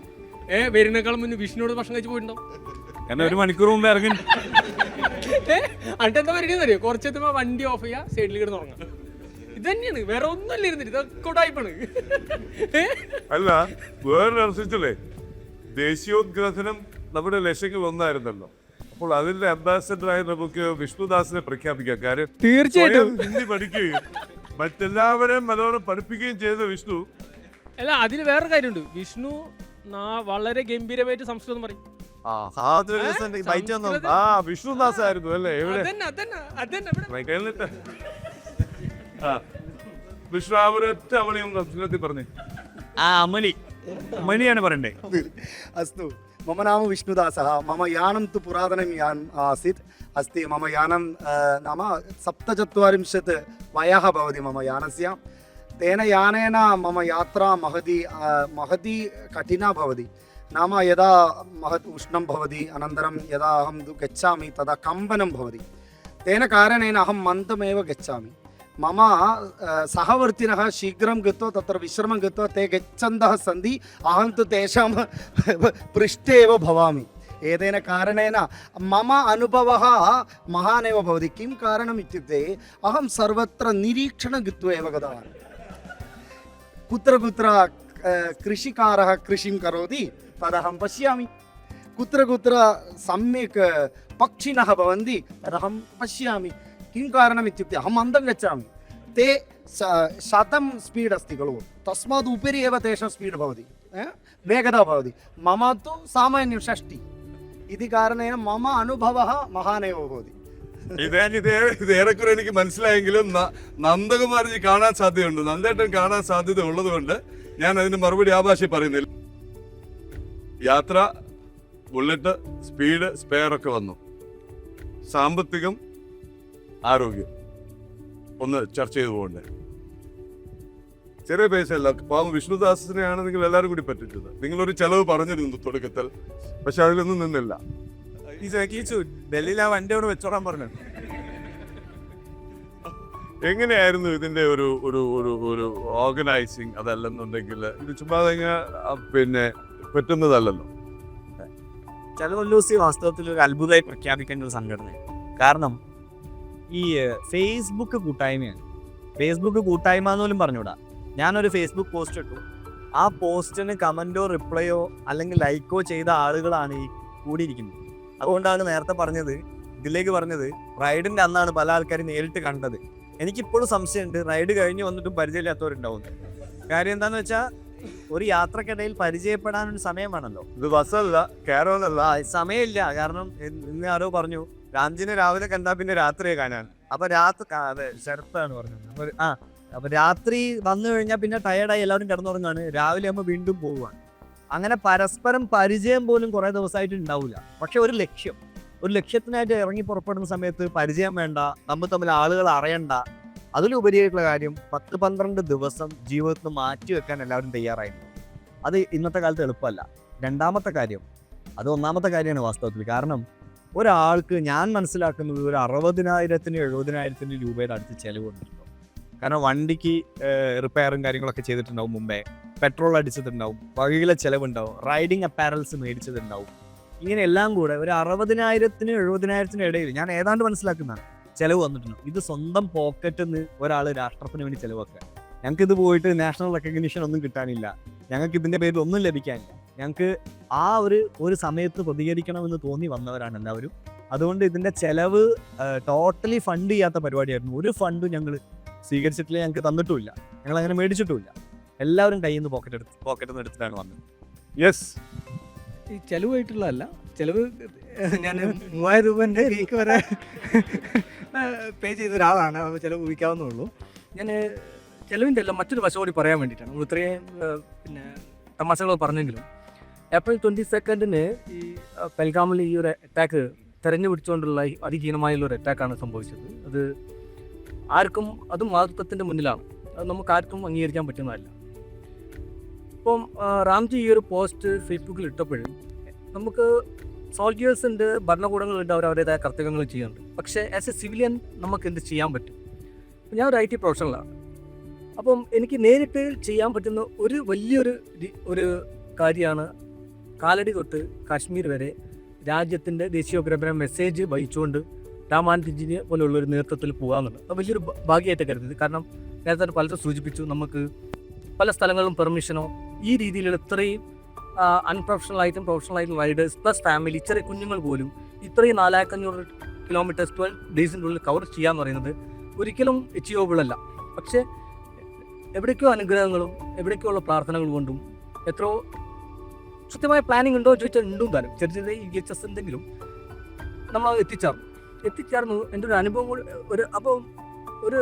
വരുന്നേക്കാളും മുന്നേ വിഷ്ണുവോട് ഭക്ഷണം കഴിച്ച് പോയിട്ടുണ്ടാവും. കാരണം 1 മണിക്കൂർ മുമ്പ് ഇറങ്ങി. എന്നിട്ട് എന്താ പറയുന്നത് അറിയോ, കുറച്ചെത്തുമ്പോൾ വണ്ടി ഓഫ് ചെയ്യുക, സൈഡിൽ കിടന്ന് ഉറങ്ങാം. ഇത് തന്നെയാണ്, വേറെ ഒന്നുമല്ല ഇരുന്നിട്ട്. ഇതൊക്കെ ടൈപ്പാണ്. അല്ല, വേറൊരു അനുസരിച്ചല്ലേ, ദേശീയോദ്ഗ്രഥനം നമ്മുടെ ലക്ഷ്യങ്ങൾ ഒന്നായിരുന്നല്ലോ. അപ്പോൾ അതിന്റെ അംബാസഡറായി നമുക്ക് വിഷ്ണുദാസിനെ പ്രഖ്യാപിക്കാം. കാര്യം തീർച്ചയായിട്ടും ഹിന്ദി പഠിക്കുകയും മറ്റെല്ലാവരെയും മലയാളം പഠിപ്പിക്കുകയും ചെയ്ത വിഷ്ണു. അല്ല, അതിൽ വേറൊരു കാര്യമുണ്ട്. വിഷ്ണു വളരെ ഗംഭീരമായിട്ട് സംസ്കൃതം പറയും. ബൈറ്റ് വന്നു. ആ വിഷ്ണുദാസ് ആയിരുന്നു അല്ലേ? എവിടെ എന്നിട്ട് വിഷ്ണു ആ ഒരൊറ്റ അവളിയും സംസ്കൃതത്തിൽ പറഞ്ഞു. മണിയാണ് പറയണ്ടേ. अस्तु मम नाम विष्णुदासः. मम यानं तु पुरातनं यानम् आसीत् अस्ति. मम यानं नाम 47 वयः भवति मम यानस्य. तेन यानेन मम यात्रा महती कठिना भवति. नाम यदा महत् उष्णं भवति, अनन्तरं यदा अहं गच्छामि तदा कम्पनं भवति. तेन कारणेन अहं मन्दमेव गच्छामि. मम सहवर्तिनः शीघ्रं गत्वा तत्र विश्रमं गत्वा ते गच्छन्तः सन्ति. अहं तु तेषां पृष्ठे एव भवामि. एतेन कारणेन मम अनुभवः महान् एव भवति. किं कारणम् इत्युक्ते अहं सर्वत्र निरीक्षणं कृत्वा एव गतवान्. कुत्र कुत्र कृषिकारः कृषिं करोति तदहं पश्यामि. कुत्र कुत्र सम्यक् पक्षिणः भवन्ति तदहं पश्यामि. किं कारणम् इत्युक्ते अहम् अन्तं गच्छामि. ते 100 स्पीड् अस्ति खलु, तस्मात् उपरि एव तेषां स्पीड् भवति, वेगता भवति. मम तु सामान्यं 60. इति कारणेन मम अनुभवः महान् एव भवति. ഇത് ഏറെക്കുറെ എനിക്ക് മനസ്സിലായെങ്കിലും നന്ദകുമാർജി കാണാൻ സാധ്യതയുണ്ട്, നന്ദേട്ടൻ കാണാൻ സാധ്യത ഉള്ളത് കൊണ്ട് ഞാൻ അതിന് മറുപടി ആ ഭാഷയിൽ പറയുന്നില്ല. യാത്ര, ബുള്ളറ്റ്, സ്പീഡ്, സ്പെയർ ഒക്കെ വന്നു. സാമ്പത്തികം, ആരോഗ്യം ഒന്ന് ചർച്ച ചെയ്തു പോകണ്ടേ? ചെറിയ പൈസ അല്ല. പാവം വിഷ്ണുദാസിനെയാണ് നിങ്ങൾ എല്ലാവരും കൂടി പറ്റിച്ചത്. നിങ്ങളൊരു ചെലവ് പറഞ്ഞിരുന്നു തുടക്കത്തിൽ, പക്ഷെ അതിലൊന്നും നിന്നില്ല. ഡൽഹിയിൽ ആ വണ്ടി അവിടെ വെച്ചോടാൻ പറഞ്ഞു. എങ്ങനെയായിരുന്നു ഇതിന്റെ ഒരു ഒരു ഒരു ഒരു ഓർഗനൈസിങ്? അതല്ലെന്നുണ്ടെങ്കിൽ ഇത് ചുമ്മാ പിന്നെ പറ്റുന്നതല്ലല്ലോ. ചലവല്ലൂസി വാസ്തവത്തിൽ ഒരു അത്ഭുതമായി പ്രഖ്യാപിക്കേണ്ട ഒരു സംഘടനയാണ്. കാരണം ഈ ഫേസ്ബുക്ക് കൂട്ടായ്മയാണ്. ഫേസ്ബുക്ക് കൂട്ടായ്മ എന്ന് പോലും പറഞ്ഞുകൂടാ. ഞാനൊരു ഫേസ്ബുക്ക് പോസ്റ്റ് ഇട്ടു, ആ പോസ്റ്റിന് കമൻറ്റോ റിപ്ലൈയോ അല്ലെങ്കിൽ ലൈക്കോ ചെയ്ത ആളുകളാണ് ഈ കൂടിയിരിക്കുന്നത്. അതുകൊണ്ടാണ് നേരത്തെ പറഞ്ഞത്, ഇതിലേക്ക് പറഞ്ഞത്, റൈഡിൻ്റെ അന്നാണ് പല ആൾക്കാരും നേരിട്ട് കണ്ടത്. എനിക്കിപ്പോഴും സംശയമുണ്ട് റൈഡ് കഴിഞ്ഞ് വന്നിട്ടും പരിചയമില്ലാത്തവരുണ്ടാവും. കാര്യം എന്താണെന്ന് വെച്ചാൽ ഒരു യാത്രക്കിടയിൽ പരിചയപ്പെടാനൊരു സമയമാണല്ലോ. ഇത് ബസ്സല്ല, കാരോനല്ല, സമയമില്ല. കാരണം ഇന്ന് ആരോ പറഞ്ഞു രാംജിനെ രാവിലെ കണ്ടാൽ പിന്നെ രാത്രിയെ കാണാൻ. അപ്പൊ രാത്രി അതെ ശരത്താണ് പറഞ്ഞത്. അപ്പൊ രാത്രി വന്നു കഴിഞ്ഞാൽ പിന്നെ ടയർഡായി എല്ലാവരും കിടന്നുറങ്ങാണ്. രാവിലെ ആകുമ്പോൾ വീണ്ടും പോവുകയാണ്. അങ്ങനെ പരസ്പരം പരിചയം പോലും കുറേ ദിവസമായിട്ട് ഉണ്ടാവില്ല. പക്ഷെ ഒരു ലക്ഷ്യത്തിനായിട്ട് ഇറങ്ങി പുറപ്പെടുന്ന സമയത്ത് പരിചയം വേണ്ട, നമ്മൾ തമ്മിൽ ആളുകൾ അറിയണ്ട. അതിലുപരിയായിട്ടുള്ള കാര്യം 10-12 ദിവസം ജീവിതത്തിൽ മാറ്റി വെക്കാൻ എല്ലാവരും തയ്യാറായിരുന്നു. അത് ഇന്നത്തെ കാലത്ത് എളുപ്പമല്ല. രണ്ടാമത്തെ കാര്യം, അത് ഒന്നാമത്തെ കാര്യമാണ് വാസ്തവത്തിൽ. കാരണം ഒരാൾക്ക് ഞാൻ മനസ്സിലാക്കുന്നത് ഒരു 60,000-70,000 രൂപയുടെ അടുത്ത് ചിലവ് വന്നിട്ടുണ്ടാവും. കാരണം വണ്ടിക്ക് റിപ്പയറും കാര്യങ്ങളൊക്കെ ചെയ്തിട്ടുണ്ടാവും, മുമ്പേ പെട്രോൾ അടിച്ചിട്ടുണ്ടാവും, വഴിയിലെ ചിലവുണ്ടാവും, റൈഡിങ് അപ്പാരൽസ് മേടിച്ചതുണ്ടാവും. ഇങ്ങനെ എല്ലാം കൂടെ ഒരു 60,000-70,000 ഇടയിൽ ഞാൻ ഏതാണ്ട് മനസ്സിലാക്കുന്നതാണ് ചിലവ് വന്നിട്ടുണ്ട്. ഇത് സ്വന്തം പോക്കറ്റിൽ നിന്ന് ഒരാൾ രാഷ്ട്രത്തിന് വേണ്ടി ചിലവൊക്കെ. ഞങ്ങൾക്കിത് പോയിട്ട് നാഷണൽ റെക്കഗ്നിഷൻ ഒന്നും കിട്ടാനില്ല, ഞങ്ങൾക്ക് ഇതിൻ്റെ പേരിൽ ഒന്നും ലഭിക്കാനില്ല. ഞങ്ങൾക്ക് ആ ഒരു സമയത്ത് പ്രതികരിക്കണമെന്ന് തോന്നി വന്നവരാണ് എല്ലാവരും. അതുകൊണ്ട് ഇതിൻ്റെ ചിലവ് ടോട്ടലി ഫണ്ട് ചെയ്യാത്ത പരിപാടിയായിരുന്നു. ഒരു ഫണ്ടും ഞങ്ങൾ സ്വീകരിച്ചിട്ടില്ല, ഞങ്ങൾക്ക് തന്നിട്ടുമില്ല, ഞങ്ങൾ അങ്ങനെ മേടിച്ചിട്ടുമില്ല. എല്ലാവരും കയ്യിൽ നിന്ന് പോക്കറ്റിൽ നിന്ന് എടുത്തിട്ടാണ് വന്നത്. യെസ്, ഈ ചിലവായിട്ടുള്ളതല്ല. ചിലവ് ഞാൻ 3000 രൂപേൻ്റെ വീക്ക് വരെ പേ ചെയ്ത ഒരാളാണ്. അപ്പോൾ ചിലവ് ഊഹിക്കാവുന്നേ ഉള്ളൂ. ഞാൻ ചിലവിൻ്റെ എല്ലാം മറ്റൊരു വശം കൂടി പറയാൻ വേണ്ടിയിട്ടാണ്. നമ്മൾ ഇത്രയും പിന്നെ തമാശകൾ പറഞ്ഞെങ്കിലും ഏപ്രിൽ 22 ഈ പെൽഗാമിൽ ഈ ഒരു അറ്റാക്ക് തെരഞ്ഞു പിടിച്ചുകൊണ്ടുള്ള അതിഹീനമായുള്ള ഒരു അറ്റാക്കാണ് സംഭവിച്ചത്. അത് ആർക്കും, അതും മാതൃത്വത്തിൻ്റെ മുന്നിലാണ്. അത് നമുക്ക് ആർക്കും അംഗീകരിക്കാൻ പറ്റുന്നതല്ല. ഇപ്പം റാംജി ഈ ഒരു പോസ്റ്റ് ഫേസ്ബുക്കിൽ ഇട്ടപ്പോഴും നമുക്ക് സോൾജേഴ്സുണ്ട്, ഭരണകൂടങ്ങളുണ്ട്, അവരവരുടേതായ കർത്തവ്യങ്ങൾ ചെയ്യുന്നുണ്ട്. പക്ഷേ ആസ് എ സിവിലിയൻ നമുക്ക് എന്ത് ചെയ്യാൻ പറ്റും? ഞാൻ ഒരു IT പ്രൊഫഷണലാണ്. അപ്പം എനിക്ക് നേരിട്ട് ചെയ്യാൻ പറ്റുന്ന ഒരു വലിയൊരു കാര്യമാണ് കാലടി തൊട്ട് കാശ്മീർ വരെ രാജ്യത്തിൻ്റെ ദേശീയോപരമായ മെസ്സേജ് വഹിച്ചുകൊണ്ട് രാമാനുജനെ പോലുള്ളൊരു നേതൃത്വത്തിൽ പോകാമെന്നുള്ളത്. അത് വലിയൊരു ഭാഗ്യമായിട്ട് കരുതുന്നത്. കാരണം നേരത്തെ പലരും സൂചിപ്പിച്ചു, നമുക്ക് പല സ്ഥലങ്ങളിലും പെർമിഷനോ ഈ രീതിയിലുള്ള ഇത്രയും അൺപ്രൊഫഷണലായിട്ടും പ്രൊഫഷണലായിട്ടും റൈഡേഴ്സ് പ്ലസ് ഫാമിലി, ചെറിയ കുഞ്ഞുങ്ങൾ പോലും ഇത്രയും 4500 കിലോമീറ്റേഴ്സ് 12 ഡേയ്സിൻ്റെ ഉള്ളിൽ കവർ ചെയ്യാന്ന് പറയുന്നത് ഒരിക്കലും അച്ചീവബിൾ അല്ല. പക്ഷേ എവിടേക്കോ അനുഗ്രഹങ്ങളും എവിടേക്കോ ഉള്ള പ്രാർത്ഥനകൾ കൊണ്ടും എത്രയോ കൃത്യമായ പ്ലാനിങ് ഉണ്ടോ എന്ന് ചോദിച്ചാൽ ഉണ്ടും താനും ചെറിയ ചെറിയ EHS എന്തെങ്കിലും നമ്മൾ എത്തിച്ചേർന്നു. എൻ്റെ ഒരു അനുഭവം അപ്പോൾ ഒരു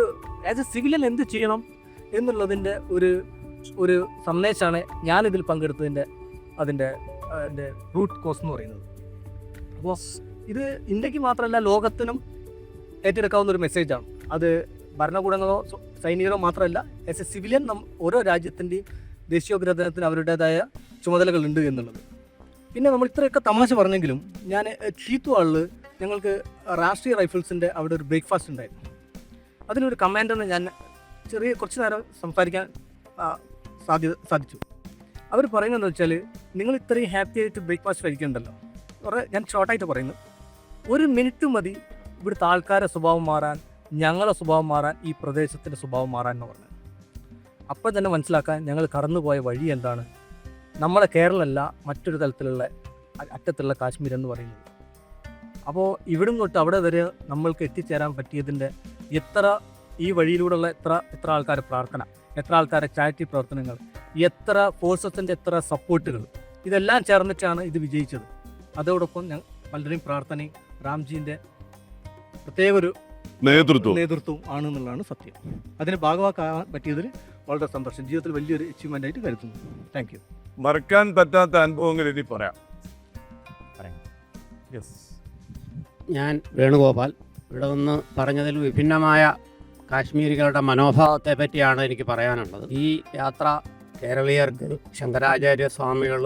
ആസ് എ സിവിലിയൻ എന്ത് ചെയ്യണം എന്നുള്ളതിൻ്റെ ഒരു സന്ദേശമാണ് ഞാനിതിൽ പങ്കെടുത്തതിൻ്റെ അതിൻ്റെ റൂട്ട് കോസ് എന്ന് പറയുന്നത്. അപ്പോൾ ഇത് ഇന്ത്യക്ക് മാത്രമല്ല ലോകത്തിനും ഏറ്റെടുക്കാവുന്ന ഒരു മെസ്സേജാണ്. അത് ഭരണകൂടങ്ങളോ സൈനികരോ മാത്രമല്ല, ആസ് എ സിവിലിയൻ ഓരോ രാജ്യത്തിൻ്റെയും ദേശീയോപരോധനത്തിന് അവരുടേതായ ചുമതലകളുണ്ട് എന്നുള്ളത്. പിന്നെ നമ്മൾ ഇത്രയൊക്കെ തമാശ പറഞ്ഞെങ്കിലും ഞാൻ ചീത്തുവാളിൽ ഞങ്ങൾക്ക് രാഷ്ട്രീയ റൈഫിൾസിൻ്റെ അവിടെ ഒരു ബ്രേക്ക്ഫാസ്റ്റ് ഉണ്ടായിരുന്നു. അതിലൊരു കമാൻഡറിനെ ഞാൻ കുറച്ച് നേരം സംസാരിക്കാൻ സാധിച്ചു. അവർ പറയുന്നതെന്ന് വെച്ചാൽ, നിങ്ങൾ ഇത്രയും ഹാപ്പി ആയിട്ട് ബ്രേക്ക്ഫാസ്റ്റ് കഴിക്കണ്ടല്ലോ. ഞാൻ ഷോർട്ടായിട്ട് പറയുന്നു, 1 മിനിറ്റ് മതി ഇവിടുത്തെ ആൾക്കാരുടെ സ്വഭാവം മാറാൻ, ഞങ്ങളുടെ സ്വഭാവം മാറാൻ, ഈ പ്രദേശത്തിൻ്റെ സ്വഭാവം മാറാൻ എന്ന് പറഞ്ഞത്. അപ്പോൾ തന്നെ മനസ്സിലാക്കാൻ ഞങ്ങൾ കടന്നുപോയ വഴി എന്താണ്. നമ്മുടെ കേരളമല്ല മറ്റൊരു തലത്തിലുള്ള അറ്റത്തുള്ള കാശ്മീർ എന്ന് പറയുന്നത്. അപ്പോൾ ഇവിടം തൊട്ട് അവിടെ വരെ നമ്മൾക്ക് എത്തിച്ചേരാൻ പറ്റിയതിൻ്റെ ഈ വഴിയിലൂടെയുള്ള എത്ര ആൾക്കാരുടെ പ്രാർത്ഥന, എത്ര ആൾക്കാരുടെ ചാരിറ്റി പ്രവർത്തനങ്ങൾ, എത്ര ഫോഴ്സസിൻ്റെ എത്ര സപ്പോർട്ടുകൾ, ഇതെല്ലാം ചേർന്നിട്ടാണ് ഇത് വിജയിച്ചത്. അതോടൊപ്പം ഞാൻ പലരുടെയും പ്രാർത്ഥനയും റാംജീൻ്റെ പ്രത്യേക ഒരു നേതൃത്വം ആണെന്നുള്ളതാണ് സത്യം. അതിന് ഭാഗമാക്കാൻ പറ്റിയതിൽ വളരെ സന്തോഷം. ജീവിതത്തിൽ വലിയൊരു അച്ചീവ്മെൻ്റ് ആയിട്ട് കരുതുന്നു. Thank you. മറക്കാൻ പറ്റാത്ത അനുഭവങ്ങൾ ഇനി പറയാം. ഞാൻ വേണുഗോപാൽ. ഇവിടെ നിന്ന് പറഞ്ഞതിൽ വിഭിന്നമായ കാശ്മീരികളുടെ മനോഭാവത്തെ പറ്റിയാണ് എനിക്ക് പറയാനുള്ളത്. ഈ യാത്ര കേരളീയർക്ക് ശങ്കരാചാര്യ സ്വാമികൾ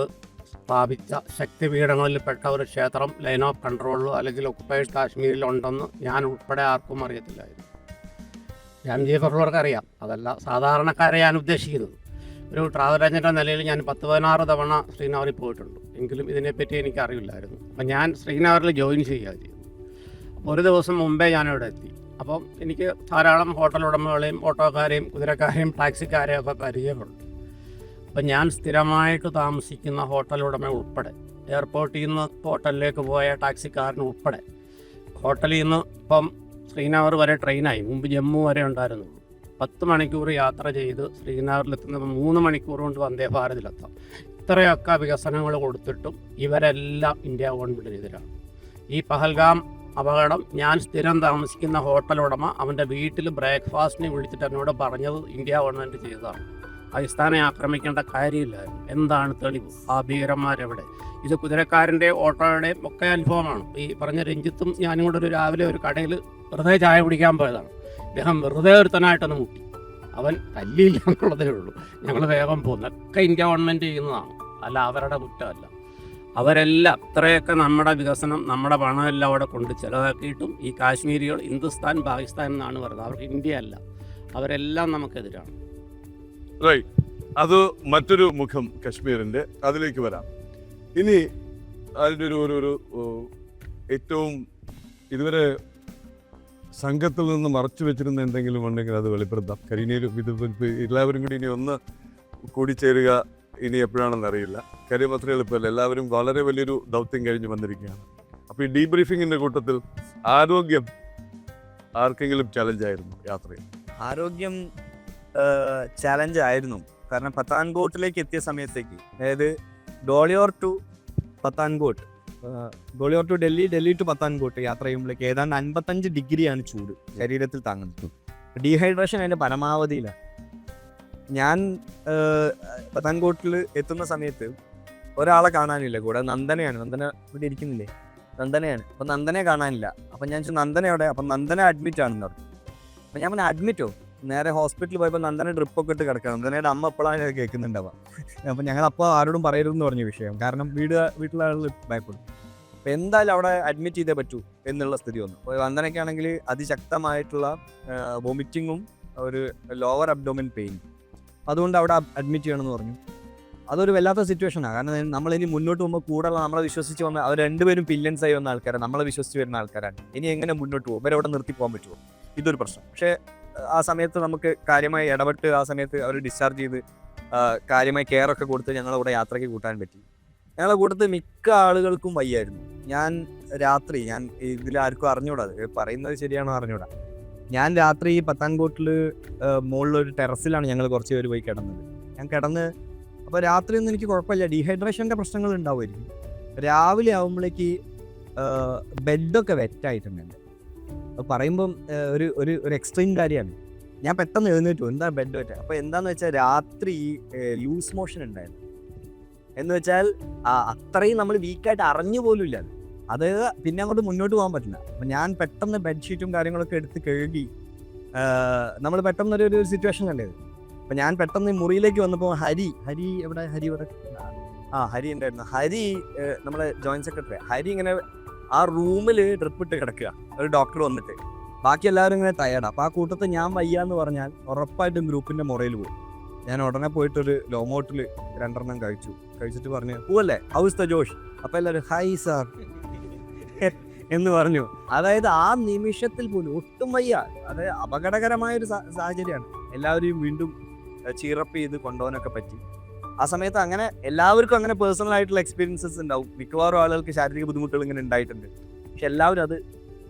സ്ഥാപിച്ച ശക്തിപീഠങ്ങളിൽപ്പെട്ട ഒരു ക്ഷേത്രം ലൈൻ ഓഫ് കൺട്രോളിലോ അല്ലെങ്കിൽ ഒക്കുപ്പൈഡ് കാശ്മീരിലുണ്ടെന്ന് ഞാൻ ഉൾപ്പെടെ ആർക്കും അറിയത്തില്ലായിരുന്നു. രാംജി ഫർവർക്ക് അറിയാം, അതല്ല സാധാരണക്കാരെ ഞാൻ ഉദ്ദേശിക്കുന്നത്. ഒരു ട്രാവൽ ഏജൻ്റ് എന്ന നിലയിൽ ഞാൻ 10-16 തവണ ശ്രീനഗറിൽ പോയിട്ടുണ്ട്. എങ്കിലും ഇതിനെപ്പറ്റി എനിക്ക് അറിയില്ലായിരുന്നു. അപ്പം ഞാൻ ശ്രീനഗറിൽ ജോയിൻ ചെയ്യുകയാണ് ചെയ്തത്. അപ്പോൾ ഒരു ദിവസം മുമ്പേ ഞാനിവിടെ എത്തി. അപ്പം എനിക്ക് ധാരാളം ഹോട്ടൽ ഉടമകളെയും ഓട്ടോക്കാരെയും കുതിരക്കാരെയും ടാക്സിക്കാരെയും ഒക്കെ പരിചയമുണ്ട്. അപ്പം ഞാൻ സ്ഥിരമായിട്ട് താമസിക്കുന്ന ഹോട്ടൽ ഉടമ ഉൾപ്പെടെ, എയർപോർട്ടിൽ നിന്ന് ഹോട്ടലിലേക്ക് പോയ ടാക്സിക്കാരൻ ഉൾപ്പെടെ, ഹോട്ടലിൽ നിന്ന് ഇപ്പം ശ്രീനഗർ വരെ ട്രെയിനായി, മുമ്പ് ജമ്മു വരെ ഉണ്ടായിരുന്നുള്ളൂ. 10 മണിക്കൂർ യാത്ര ചെയ്ത് ശ്രീനഗറിലെത്തുന്നത് 3 മണിക്കൂർ കൊണ്ട് വന്ദേ ഭാരതിലെത്താം. ഇത്രയൊക്കെ വികസനങ്ങൾ കൊടുത്തിട്ടും ഇവരെല്ലാം ഇന്ത്യ ഗവൺമെൻറ്റിനെതിരാണ്. ഈ പഹൽഗാം അപകടം ഞാൻ സ്ഥിരം താമസിക്കുന്ന ഹോട്ടൽ ഉടമ അവൻ്റെ വീട്ടിൽ ബ്രേക്ക്ഫാസ്റ്റിന് വിളിച്ചിട്ട് എന്നോട് പറഞ്ഞത് ഇന്ത്യ ഗവൺമെൻറ് ചെയ്തതാണ്. പാകിസ്ഥാനെ ആക്രമിക്കേണ്ട കാര്യമില്ലായിരുന്നു. എന്താണ് തെളിവ്? ആ ഭീകരന്മാരെവിടെ? ഇത് കുതിരക്കാരൻ്റെ ഓട്ടോയുടെയും ഒക്കെ അനുഭവമാണ്. ഈ പറഞ്ഞ രഞ്ജിത്തും ഞാനും കൂടെ രാവിലെ ഒരു കടയിൽ വെറുതെ ചായ കുടിക്കാൻ പോയതാണ്. അദ്ദേഹം വെറുതെ ഒരുത്തനായിട്ടൊന്ന് മുട്ടി. അവൻ തല്ലിയില്ല എന്നുള്ളതേ ഉള്ളൂ. ഞങ്ങൾ വേഗം പോകുന്നതൊക്കെ ഇന്ത്യ ഗവൺമെൻറ് ചെയ്യുന്നതാണ്, അല്ല അവരുടെ കുറ്റമല്ല. അവരെല്ലാം ഇത്രയൊക്കെ നമ്മുടെ വികസനം, നമ്മുടെ പണമെല്ലാം അവിടെ കൊണ്ട് ചിലവാക്കിയിട്ടും ഈ കാശ്മീരികൾ ഹിന്ദുസ്ഥാൻ പാകിസ്ഥാൻ എന്നാണ് പറയുന്നത്. അവർക്ക് ഇന്ത്യ അല്ല, അവരെല്ലാം നമുക്കെതിരാണ്. അത് മറ്റൊരു മുഖം കശ്മീരിൻ്റെ, അതിലേക്ക് വരാം. ഇനി അതിൻ്റെ ഒരു ഏറ്റവും ഇതുവരെ സംഘത്തിൽ നിന്ന് മറച്ചു വെച്ചിരുന്ന എന്തെങ്കിലും ഉണ്ടെങ്കിൽ അത് വെളിപ്പെടുത്താം. കരിനയിലും ഇത് എല്ലാവരും കൂടി ഇനി ഒന്ന് കൂടിച്ചേരുക ഇനി എപ്പോഴാണെന്ന് അറിയില്ല. കാര്യം അത്ര എളുപ്പമല്ല. എല്ലാവരും വളരെ വലിയൊരു ദൗത്യം കഴിഞ്ഞ് വന്നിരിക്കുകയാണ്. അപ്പോൾ ഈ ഡീബ്രീഫിങ്ങിൻ്റെ കൂട്ടത്തിൽ ആരോഗ്യം ആർക്കെങ്കിലും ചലഞ്ചായിരുന്നു യാത്രയിൽ? ആരോഗ്യം ചാലഞ്ച് ആയിരുന്നു. കാരണം പത്താൻകോട്ടിലേക്ക് എത്തിയ സമയത്തേക്ക്, അതായത് Gwalior to Pathankot, Gwalior to Delhi, Delhi to Pathankot യാത്ര ചെയ്യുമ്പോഴേക്ക് ഏതാണ്ട് 55 ഡിഗ്രിയാണ് ചൂട് ശരീരത്തിൽ താങ്ങുന്നത്. ഡീഹൈഡ്രേഷൻ അതിൻ്റെ പരമാവധിയിലാണ്. ഞാൻ പത്താൻകോട്ടിൽ എത്തുന്ന സമയത്ത് ഒരാളെ കാണാനില്ല കൂടെ. നന്ദനയാണ്. നന്ദന ഇവിടെ ഇരിക്കുന്നില്ലേ? നന്ദനയാണ്. അപ്പം നന്ദനയെ കാണാനില്ല. അപ്പം ഞാൻ ചോദിച്ചു നന്ദന എവിടെ? അപ്പം നന്ദന അഡ്മിറ്റ് ആണെന്ന് പറഞ്ഞു. അപ്പം ഞാൻ പറഞ്ഞു അഡ്മിറ്റോ? നേരെ ഹോസ്പിറ്റലിൽ പോയപ്പോൾ നന്ദന ഡ്രിപ്പൊക്കെ ഇട്ട് കിടക്കണം. നന്ദനയുടെ അമ്മ എപ്പോഴാണ് കേൾക്കുന്നുണ്ടാവുക. അപ്പം ഞങ്ങളപ്പോൾ ആരോടും പറയരുതെന്ന് പറഞ്ഞ വിഷയം. കാരണം വീട്ടിലെ ആളുകൾ ഭയപ്പെടും. അപ്പം എന്തായാലും അവിടെ അഡ്മിറ്റ് ചെയ്തേ പറ്റൂ എന്നുള്ള സ്ഥിതി വന്നു. അപ്പോൾ നന്ദനയ്ക്കാണെങ്കിൽ അതിശക്തമായിട്ടുള്ള വോമിറ്റിങ്ങും ഒരു ലോവർ അബ്ഡോമൻ പെയിൻ. അതുകൊണ്ട് അവിടെ അഡ്മിറ്റ് ചെയ്യണമെന്ന് പറഞ്ഞു. അതൊരു വല്ലാത്ത സിറ്റുവേഷനാണ്. കാരണം നമ്മളിനി മുന്നോട്ട് പോകുമ്പോൾ കൂടുതൽ നമ്മളെ വിശ്വസിച്ച് വന്ന അവർ രണ്ടുപേരും പില്ലൻസായി വന്ന ആൾക്കാരാണ്, നമ്മളെ വിശ്വസിച്ച് വരുന്ന ആൾക്കാരാണ്. ഇനി എങ്ങനെ മുന്നോട്ട് പോകും? ഇവരവിടെ നിർത്തി പോകാൻ പറ്റുമോ? ഇതൊരു പ്രശ്നം. പക്ഷേ ആ സമയത്ത് നമുക്ക് കാര്യമായി ഇടപെട്ട് ആ സമയത്ത് അവർ ഡിസ്ചാർജ് ചെയ്ത് കാര്യമായി കെയറൊക്കെ കൊടുത്ത് ഞങ്ങളവിടെ യാത്രയ്ക്ക് കൂട്ടാൻ പറ്റി. ഞങ്ങളെ കൂട്ടത്തിൽ മിക്ക ആളുകൾക്കും വയ്യായിരുന്നു. ഞാൻ ഇതിലാർക്കും അറിഞ്ഞൂടാ, പറയുന്നത് ശരിയാണോ അറിഞ്ഞൂടാ. ഞാൻ രാത്രി പത്താൻകോട്ടിൽ മുകളിലൊരു ടെറസിലാണ് ഞങ്ങൾ കുറച്ച് പേര് പോയി കിടന്നത്. ഞാൻ കിടന്ന് അപ്പോൾ രാത്രിയൊന്നും എനിക്ക് കുഴപ്പമില്ല, ഡീഹൈഡ്രേഷൻ്റെ പ്രശ്നങ്ങൾ ഉണ്ടാവുമായിരിക്കും. രാവിലെ ആകുമ്പോഴേക്ക് ബെഡൊക്കെ വെറ്റായിട്ടുണ്ട്. അപ്പോൾ പറയുമ്പം ഒരു ഒരു ഒരു എക്സ്ട്രീം കാര്യമാണ്. ഞാൻ പെട്ടെന്ന് എഴുന്നേറ്റു, എന്താ ബെഡ് വെറ്റ്? അപ്പോൾ എന്താണെന്ന് വെച്ചാൽ രാത്രി ലൂസ് മോഷൻ ഉണ്ടായിരുന്നു. എന്ന് വെച്ചാൽ അത്രയും നമ്മൾ വീക്കായിട്ട് അറിഞ്ഞു പോലും ഇല്ല. അത് പിന്നെ അങ്ങോട്ട് മുന്നോട്ട് പോകാൻ പറ്റില്ല. അപ്പം ഞാൻ പെട്ടെന്ന് ബെഡ്ഷീറ്റും കാര്യങ്ങളൊക്കെ എടുത്ത് കഴുകി, നമ്മൾ പെട്ടെന്നൊരു സിറ്റുവേഷൻ കണ്ടത്. അപ്പം ഞാൻ പെട്ടെന്ന് മുറിയിലേക്ക് വന്നപ്പോൾ ഹരി ഇവിടെ ഹരി ഉണ്ടായിരുന്നു. ഹരി നമ്മുടെ ജോയിന്റ് സെക്രട്ടറി. ഹരി ഇങ്ങനെ ആ റൂമിൽ ഡ്രിപ്പ് ഇട്ട് കിടക്കുക, ഒരു ഡോക്ടർ വന്നിട്ട്. ബാക്കി എല്ലാവരും ഇങ്ങനെ ടയർഡാണ്. അപ്പോൾ ആ കൂട്ടത്തിൽ ഞാൻ വയ്യാന്ന് പറഞ്ഞാൽ ഉറപ്പായിട്ടും ഗ്രൂപ്പിൻ്റെ മുറയിൽ പോകും. ഞാൻ ഉടനെ പോയിട്ടൊരു ലോമോട്ടിൽ 2 എണ്ണം കഴിച്ചിട്ട് പറഞ്ഞു, പോവല്ലേ, ഹൗസ് ദ ജോഷ്? അപ്പോൾ എല്ലാവരും ഹായ് സാർ എന്ന് പറഞ്ഞു. അതായത് ആ നിമിഷത്തിൽ പോലും ഒട്ടും വയ്യ. അത് അപകടകരമായൊരു സാഹചര്യമാണ്. എല്ലാവരെയും വീണ്ടും ചീറപ്പ് ചെയ്ത് കൊണ്ടുപോകാനൊക്കെ പറ്റി. ആ സമയത്ത് അങ്ങനെ എല്ലാവർക്കും അങ്ങനെ പേഴ്സണൽ ആയിട്ടുള്ള എക്സ്പീരിയൻസസ് ഉണ്ടാവും. മിക്കവാറും ആളുകൾക്ക് ശാരീരിക ബുദ്ധിമുട്ടുകൾ ഇങ്ങനെ ഉണ്ടായിട്ടുണ്ട്. പക്ഷെ എല്ലാവരും അത്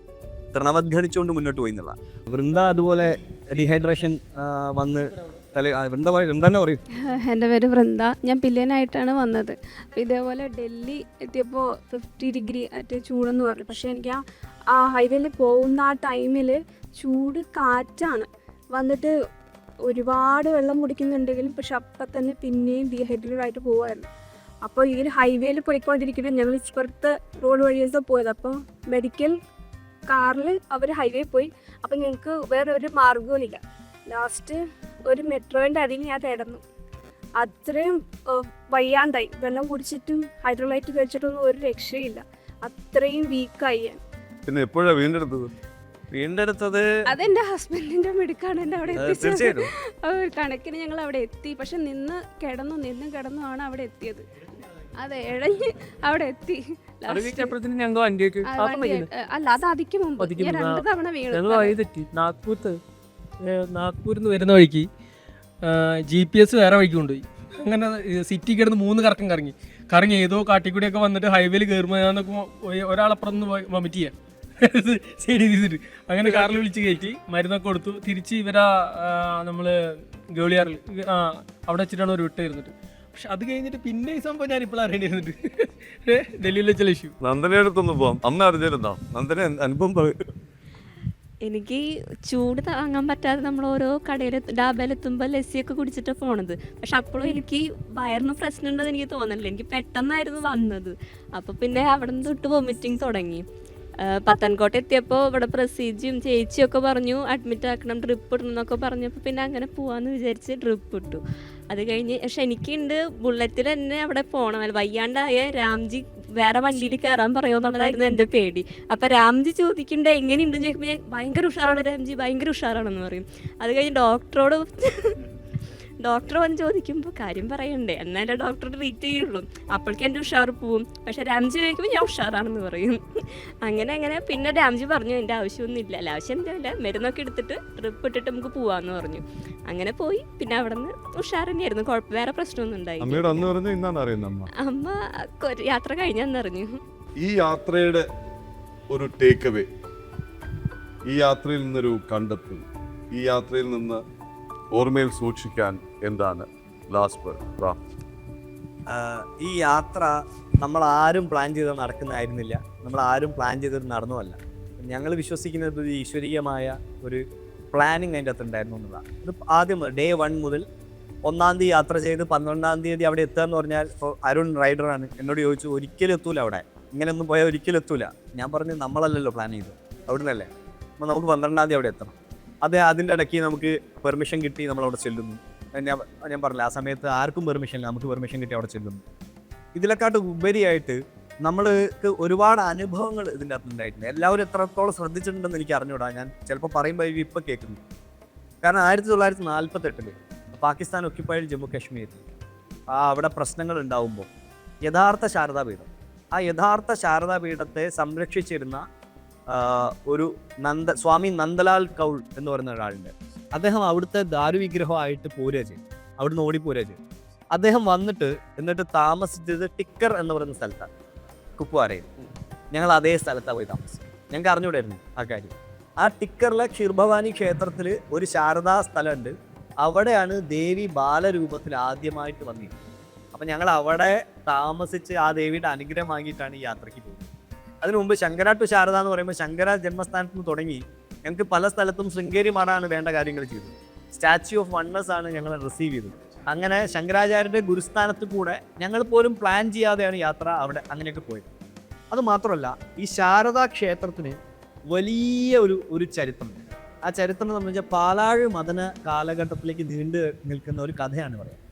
തൃണവദ്ഘടിച്ചുകൊണ്ട് മുന്നോട്ട് പോയി എന്നുള്ള. വൃന്ദ അതുപോലെ ഡീഹൈഡ്രേഷൻ വന്ന് എന്താ പറയും? എൻ്റെ പേര് വൃന്ദ. ഞാൻ പില്ലേനായിട്ടാണ് വന്നത്. അപ്പോൾ ഇതേപോലെ ഡൽഹി എത്തിയപ്പോൾ 50 ഡിഗ്രി ചൂടെന്ന് പറഞ്ഞു. പക്ഷേ എനിക്ക് ആ ഹൈവേയിൽ പോകുന്ന ആ ടൈമിൽ ചൂട് കാറ്റാണ് വന്നിട്ട് ഒരുപാട് വെള്ളം കുടിക്കുന്നുണ്ടെങ്കിലും പക്ഷെ അപ്പം തന്നെ പിന്നെയും ഡീഹൈഡ്രേറ്റഡ് ആയിട്ട് പോകുമായിരുന്നു. അപ്പോൾ ഈ ഹൈവേയിൽ പോയിക്കൊണ്ടിരിക്കുന്നത് ഞങ്ങൾ ഇപ്പുറത്തെ റോഡ് വഴിയൊക്കെ പോയത്. അപ്പോൾ മെഡിക്കൽ കാറിൽ അവർ ഹൈവേ പോയി. അപ്പോൾ ഞങ്ങൾക്ക് വേറെ ഒരു മാർഗവുമില്ല. ലാസ്റ്റ് ഒരു മെട്രോൻ്റെ അടിയിൽ ഞാൻ കിടന്നു. അത്രയും വയ്യാണ്ടായി. വെള്ളം കുടിച്ചിട്ടും ഹൈഡ്രോലൈറ്റ് കഴിച്ചിട്ടൊന്നും ഒരു രക്ഷയില്ല. അത്രയും വീക്കായി ഞാൻ. പിന്നെ എപ്പോഴാണ് വീണ്ടെടുത്തത്? അതെന്റെ ഹസ്ബൻഡിന്റെ മിടുക്കാണ് എന്നെ അവിടെ എത്തിച്ചത്. ഒരു കണക്കിന് ഞങ്ങൾ അവിടെ എത്തി. പക്ഷെ നിന്ന് കിടന്നു ആണ് അവിടെ എത്തിയത്. അതെ, ഇഴഞ്ഞ് അവിടെ എത്തി. അല്ല, അത് അതിക്ക് മുമ്പ് 2 തവണ വീണു. നാഗ്പൂരിൽ നിന്ന് വരുന്ന വഴിക്ക് GPS വേറെ വഴിക്ക് കൊണ്ടുപോയി. അങ്ങനെ സിറ്റി കിടന്ന് 3 കറക്കം കറങ്ങി ഏതോ കാട്ടിക്കൂടിയൊക്കെ വന്നിട്ട് ഹൈവേയിൽ കയറുമ്പോൾ ഒരാളപ്പുറം വൊമിറ്റ് ചെയ്യാൻ സൈഡ് ചെയ്തിട്ട് അങ്ങനെ കാറിൽ വിളിച്ച് കയറ്റി മരുന്നൊക്കെ കൊടുത്തു. തിരിച്ച് ഇവരാ നമ്മൾ ഗോളിയാറിൽ അവിടെ വെച്ചിട്ടാണ് ഒരു വിട്ട് ഇരുന്നിട്ട്. പക്ഷെ അത് കഴിഞ്ഞിട്ട് പിന്നെ ഈ സംഭവം ഞാൻ ഇപ്പോൾ അറിയേണ്ടിരുന്നിട്ട് ഡൽഹിയിലെ ചില ഇഷ്യൂ. നന്ദനെ അടുത്തൊന്ന് പോവാം. അന്ന് അറിഞ്ഞിരുന്നോ? നന്ദന അനുഭവം പറയും. എനിക്ക് ചൂട് താങ്ങാൻ പറ്റാതെ നമ്മൾ ഓരോ കടയിൽ ഡാബയിലെത്തുമ്പോൾ ലസ്സിയൊക്കെ കുടിച്ചിട്ടാണ് പോണത്. പക്ഷെ അപ്പോഴും എനിക്ക് വയറിന് പ്രശ്നം ഉണ്ടെന്ന് എനിക്ക് തോന്നുന്നില്ല. എനിക്ക് പെട്ടെന്നായിരുന്നു വന്നത്. അപ്പോൾ പിന്നെ അവിടെ നിന്ന് തൊട്ട് വൊമിറ്റിങ് തുടങ്ങി. പത്തൻകോട്ട എത്തിയപ്പോൾ ഇവിടെ പ്രസീജിയും ചേച്ചിയൊക്കെ പറഞ്ഞു അഡ്മിറ്റ് ആക്കണം, ഡ്രിപ്പ് ഇടണം എന്നൊക്കെ പറഞ്ഞപ്പോൾ പിന്നെ അങ്ങനെ പോവാമെന്ന് വിചാരിച്ച് ഡ്രിപ്പ് ഇട്ടു. അത് കഴിഞ്ഞ് പക്ഷെ എനിക്കുണ്ട് ബുള്ളറ്റിൽ തന്നെ അവിടെ പോകണം. വയ്യാണ്ടായ രാംജി വേറെ വണ്ടിയിൽ കയറാൻ പറയുമെന്നുള്ളതായിരുന്നു എൻ്റെ പേടി. അപ്പം രാംജി ചോദിക്കണ്ടേ എങ്ങനെയുണ്ടെന്ന് ചോദിക്കുമ്പോൾ ഞാൻ ഭയങ്കര ഉഷാറാണ് രാംജി, ഭയങ്കര ഉഷാറാണെന്ന് പറയും. അത് കഴിഞ്ഞ് ഡോക്ടർ വന്ന് ചോദിക്കുമ്പോൾ കാര്യം പറയണ്ടേ, എന്നാലേ ഡോക്ടർ ട്രീറ്റ് ചെയ്യുള്ളൂ. അപ്പോഴേക്കും എൻ്റെ ഉഷാർ പോവും. പക്ഷെ രാംജി ചോദിക്കുമ്പോൾ ഞാൻ ഉഷാറാണെന്ന് പറയും. അങ്ങനെ പിന്നെ രാംജി പറഞ്ഞു എൻ്റെ ആവശ്യമൊന്നുമില്ല, ആവശ്യം എന്താ മരുന്നൊക്കെ എടുത്തിട്ട് ട്രിപ്പ് ഇട്ടിട്ട് നമുക്ക് പോവാന്ന് പറഞ്ഞു. അങ്ങനെ പോയി. പിന്നെ അവിടെ നിന്ന് ഉഷാർ തന്നെയായിരുന്നു, വേറെ പ്രശ്നമൊന്നും ഉണ്ടായില്ല. അമ്മ യാത്ര കഴിഞ്ഞെന്നറിഞ്ഞു. ഈ യാത്രയുടെ ഒരു ടേക്ക് അവേ, ഈ യാത്രയിൽ നിന്നൊരു കണ്ടെത്തൽ, ഈ യാത്രയിൽ നിന്ന് ഓർമ്മയിൽ സൂക്ഷിക്കാൻ എന്താണ് ലാസ്റ്റ്? ഈ യാത്ര നമ്മൾ ആരും പ്ലാൻ ചെയ്ത് നടക്കുന്നതായിരുന്നില്ല. നമ്മൾ ആരും പ്ലാൻ ചെയ്തത് നടന്നുമല്ല. ഞങ്ങൾ വിശ്വസിക്കുന്നത് ഒരു ഈശ്വരീയമായ ഒരു പ്ലാനിങ് അതിൻ്റെ അകത്ത് ഉണ്ടായിരുന്നു എന്നുള്ളതാണ്. ഇത് ആദ്യം ഡേ 1 മുതൽ 1-ാം തീയതി യാത്ര ചെയ്ത് 12-ാം തീയതി അവിടെ എത്തുക എന്ന് പറഞ്ഞാൽ, ഇപ്പോൾ അരുൺ റൈഡറാണ്, എന്നോട് ചോദിച്ചു ഒരിക്കലും എത്തൂല അവിടെ, ഇങ്ങനെയൊന്നും പോയാൽ ഒരിക്കലും എത്തൂല. ഞാൻ പറഞ്ഞു നമ്മളല്ലല്ലോ പ്ലാൻ ചെയ്തത്, അവിടെ നിന്നല്ലേ, അപ്പോൾ നമുക്ക് 12-ാം തീയതി അവിടെ എത്തണം. അതിൻ്റെ ഇടയ്ക്ക് നമുക്ക് പെർമിഷൻ കിട്ടി, നമ്മളവിടെ ചെല്ലുന്നു. ഞാൻ പറഞ്ഞില്ല, ആ സമയത്ത് ആർക്കും പെർമിഷൻ ഇല്ല, നമുക്ക് പെർമിഷൻ കിട്ടി അവിടെ ചെല്ലുന്നു. ഇതിലെക്കാട്ട് ഉപരിയായിട്ട് നമ്മൾക്ക് ഒരുപാട് അനുഭവങ്ങൾ ഇതിൻ്റെ അകത്ത് ഉണ്ടായിട്ടുണ്ട്. എല്ലാവരും എത്രത്തോളം ശ്രദ്ധിച്ചിട്ടുണ്ടെന്ന് എനിക്ക് അറിഞ്ഞൂടാ. ഞാൻ ചിലപ്പോൾ പറയുമ്പോൾ ഇപ്പോൾ കേൾക്കുന്നു. കാരണം 1948 പാകിസ്ഥാൻ ഒക്യുപ്പൈഡ് ജമ്മു കാശ്മീരിൽ അവിടെ പ്രശ്നങ്ങൾ ഉണ്ടാവുമ്പോൾ യഥാർത്ഥ ശാരദാപീഠം, ആ യഥാർത്ഥ ശാരദാപീഠത്തെ സംരക്ഷിച്ചിരുന്ന ഒരു സ്വാമി നന്ദലാൽ കൗൾ എന്ന് പറയുന്ന ഒരാളുണ്ട്. അദ്ദേഹം അവിടുത്തെ ദാരുവിഗ്രഹമായിട്ട് പോരുക ചെയ്യും, അവിടുന്ന് ഓടിപ്പോരുക ചെയ്യും. അദ്ദേഹം എന്നിട്ട് താമസിച്ചത് ടിക്കർ എന്ന് പറയുന്ന സ്ഥലത്താണ്, കുപ്വാരയിൽ. ഞങ്ങൾ അതേ സ്ഥലത്താണ് പോയി താമസിച്ചത്. ഞങ്ങൾക്ക് അറിഞ്ഞുകൂടായിരുന്നു ആ കാര്യം. ആ ടിക്കറിലെ ക്ഷീർഭവാനി ക്ഷേത്രത്തിൽ ഒരു ശാരദാ സ്ഥലമുണ്ട്. അവിടെയാണ് ദേവി ബാലരൂപത്തിൽ ആദ്യമായിട്ട് വന്നിരുന്നത്. അപ്പം ഞങ്ങൾ അവിടെ താമസിച്ച് ആ ദേവിയുടെ അനുഗ്രഹം വാങ്ങിയിട്ടാണ് ഈ യാത്രയ്ക്ക് പോകുന്നത്. അതിനു മുമ്പ് ശങ്കര ടു ശാരദ എന്ന് പറയുമ്പോൾ ശങ്കര ജന്മസ്ഥാനത്ത് നിന്ന് തുടങ്ങി ഞങ്ങൾക്ക് പല സ്ഥലത്തും ശൃംഗേരി മഠമാണ് വേണ്ട കാര്യങ്ങൾ ചെയ്തത്. സ്റ്റാച്യു ഓഫ് വൺനെസ് ആണ് ഞങ്ങൾ റിസീവ് ചെയ്തത്. അങ്ങനെ ശങ്കരാചാര്യരുടെ ഗുരുസ്ഥാനത്ത് കൂടെ ഞങ്ങൾ പോലും പ്ലാൻ ചെയ്യാതെയാണ് യാത്ര അവിടെ അങ്ങനെയൊക്കെ പോയത്. അത് മാത്രമല്ല, ഈ ശാരദാ ക്ഷേത്രത്തിന് വലിയ ഒരു ചരിത്രമുണ്ട്. ആ ചരിത്രം എന്ന് വെച്ചാൽ പാലാഴ് മദന കാലഘട്ടത്തിലേക്ക് നീണ്ടു നിൽക്കുന്ന ഒരു കഥയാണ് പറയുന്നത്.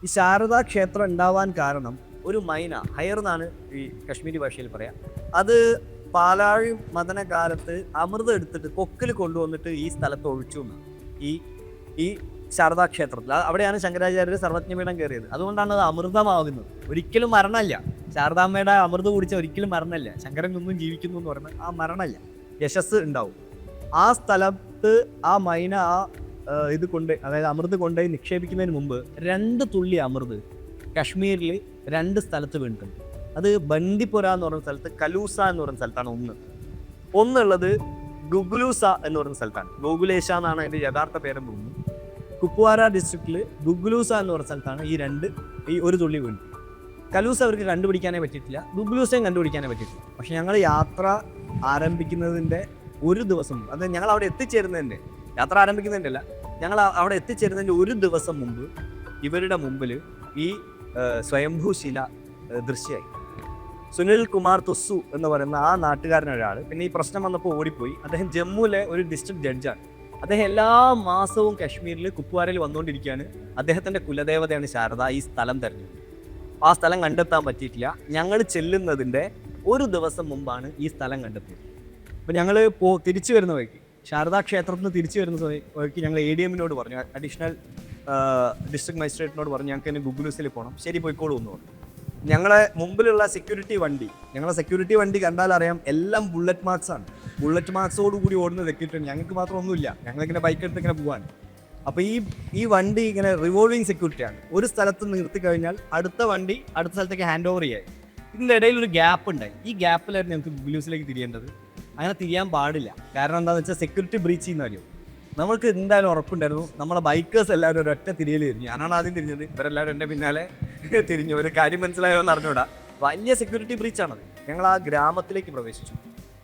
ഈ ശാരദാ ക്ഷേത്രം ഉണ്ടാവാൻ കാരണം ഒരു മൈന, ഹയർ എന്നാണ് ഈ കശ്മീരി ഭാഷയിൽ പറയാം, അത് പാലാഴ് മദന കാലത്ത് അമൃതം എടുത്തിട്ട് കൊക്കിൽ കൊണ്ടുവന്നിട്ട് ഈ സ്ഥലത്ത് ഒഴിച്ചു എന്നാണ് ഈ ശാരദാ ക്ഷേത്രത്തിൽ. അവിടെയാണ് ശങ്കരാചാര്യർ സർവജ്ഞപീഠം കയറിയത്. അതുകൊണ്ടാണ് അത് അമൃതമാകുന്നത്. ഒരിക്കലും മരണമല്ല. ശാരദാമ്മയുടെ അമൃത് കുടിച്ച ഒരിക്കലും മരണമല്ല. ശങ്കരൻ ഒന്നും ജീവിക്കുന്നു എന്ന് പറയുന്നത് ആ മരണമല്ല, യശസ് ഉണ്ടാവും. ആ സ്ഥലത്ത് ആ മൈന ഇത് കൊണ്ട്, അതായത് അമൃത് കൊണ്ട് നിക്ഷേപിക്കുന്നതിന് മുമ്പ് 2 തുള്ളി അമൃത് കശ്മീരിൽ 2 സ്ഥലത്ത് വീണിട്ടുണ്ട്. അത് ബന്ദിപുര എന്ന് പറയുന്ന സ്ഥലത്ത്, കലൂസ എന്ന് പറയുന്ന സ്ഥലത്താണ് ഒന്നുള്ളത് ഗുഗ്ലൂസ എന്ന് പറയുന്ന സ്ഥലത്താണ്. ഗോകുലേശ എന്നാണ് അതിൻ്റെ യഥാർത്ഥ പേരും തോന്നുന്നു. കുപ്വാര ഡിസ്ട്രിക്റ്റിൽ ഗുഗ്ലൂസ എന്ന് പറയുന്ന സ്ഥലത്താണ് ഈ 1 തുള്ളി വീണ്. കലൂസ അവർക്ക് കണ്ടുപിടിക്കാനേ പറ്റിയിട്ടില്ല, ഗുഗ്ലൂസയും കണ്ടുപിടിക്കാനേ പറ്റിയിട്ടില്ല. പക്ഷെ ഞങ്ങൾ യാത്ര ആരംഭിക്കുന്നതിൻ്റെ ഒരു ദിവസം, അത് ഞങ്ങൾ അവിടെ എത്തിച്ചേരുന്നതിൻ്റെ, യാത്ര ആരംഭിക്കുന്നതിൻ്റെ അല്ല, ഞങ്ങൾ അവിടെ എത്തിച്ചേരുന്നതിൻ്റെ ഒരു ദിവസം മുമ്പ് ഇവരുടെ മുമ്പിൽ ഈ സ്വയംഭൂശില ദൃശ്യമായി. സുനിൽ കുമാർ തുസ്സു എന്ന് പറയുന്ന ആ നാട്ടുകാരനൊരാൾ, പിന്നെ ഈ പ്രശ്നം വന്നപ്പോൾ ഓടിപ്പോയി. അദ്ദേഹം ജമ്മുവിലെ ഒരു ഡിസ്ട്രിക്ട് ജഡ്ജാണ്. അദ്ദേഹം എല്ലാ മാസവും കശ്മീരിൽ കുപ്വാരയിൽ വന്നുകൊണ്ടിരിക്കുകയാണ്. അദ്ദേഹത്തിൻ്റെ കുലദേവതയാണ് ശാരദ. ഈ സ്ഥലം തെരഞ്ഞെടുത്തു. ആ സ്ഥലം കണ്ടെത്താൻ പറ്റിയിട്ടില്ല. ഞങ്ങൾ ചെല്ലുന്നതിൻ്റെ ഒരു ദിവസം മുമ്പാണ് ഈ സ്ഥലം കണ്ടെത്തിയത്. അപ്പോൾ ഞങ്ങൾ തിരിച്ചു വരുന്ന വഴിക്ക്, ശാരദാ ക്ഷേത്രത്തിൽ നിന്ന് തിരിച്ചു വരുന്ന വഴിക്ക് ഞങ്ങൾ ADM-നോട് പറഞ്ഞു, അഡീഷണൽ ഡിസ്ട്രിക്ട് മജിസ്ട്രേറ്റിനോട് പറഞ്ഞു ഞങ്ങൾക്ക് ഇനി ഗുഗ്ലൂസിൽ പോകണം. ശരി, പോയിക്കോളൂ എന്ന് പറഞ്ഞു. ഞങ്ങളെ മുമ്പിലുള്ള സെക്യൂരിറ്റി വണ്ടി കണ്ടാൽ അറിയാം, എല്ലാം ബുള്ളറ്റ് മാർക്സ് ആണ്. ബുള്ളറ്റ് മാർക്സോട് കൂടി ഓടുന്ന സെക്യൂരിറ്റി. ഞങ്ങൾക്ക് മാത്രം ഒന്നുമില്ല, ഞങ്ങളിങ്ങനെ ബൈക്ക് എടുത്ത് ഇങ്ങനെ പോകാൻ. അപ്പോൾ ഈ വണ്ടി ഇങ്ങനെ റിവോൾവിങ് സെക്യൂരിറ്റിയാണ്. ഒരു സ്ഥലത്ത് നിർത്തി കഴിഞ്ഞാൽ അടുത്ത വണ്ടി അടുത്ത സ്ഥലത്തേക്ക് ഹാൻഡ് ഓവർ ചെയ്യായി. ഇതിൻ്റെ ഇടയിൽ ഒരു ഗ്യാപ്പ് ഉണ്ടായി. ഈ ഗ്യാപ്പിലായിരുന്നു ഞങ്ങൾക്ക് ഗുഗ്ലൂസിലേക്ക് തിരിയേണ്ടത്. അങ്ങനെ തിരിയാൻ പാടില്ല. കാരണം എന്താണെന്ന് വെച്ചാൽ സെക്യൂരിറ്റി ബ്രീച്ച് ചെയ്യുന്ന കാര്യം. നമ്മൾക്ക് എന്തായാലും ഉറപ്പുണ്ടായിരുന്നു, നമ്മളെ ബൈക്കേഴ്സ് എല്ലാവരും ഒരൊറ്റ തിരിയൽ തിരിഞ്ഞു. ഞാനാണ് ആദ്യം തിരിഞ്ഞത്, ഇവരെല്ലാവരും എൻ്റെ പിന്നാലെ തിരിഞ്ഞു. ഒരു കാര്യം മനസ്സിലായോ എന്ന് അറിഞ്ഞൂടാ. വലിയ സെക്യൂരിറ്റി ബ്രീച്ചാണത്. ഞങ്ങൾ ആ ഗ്രാമത്തിലേക്ക് പ്രവേശിച്ചു.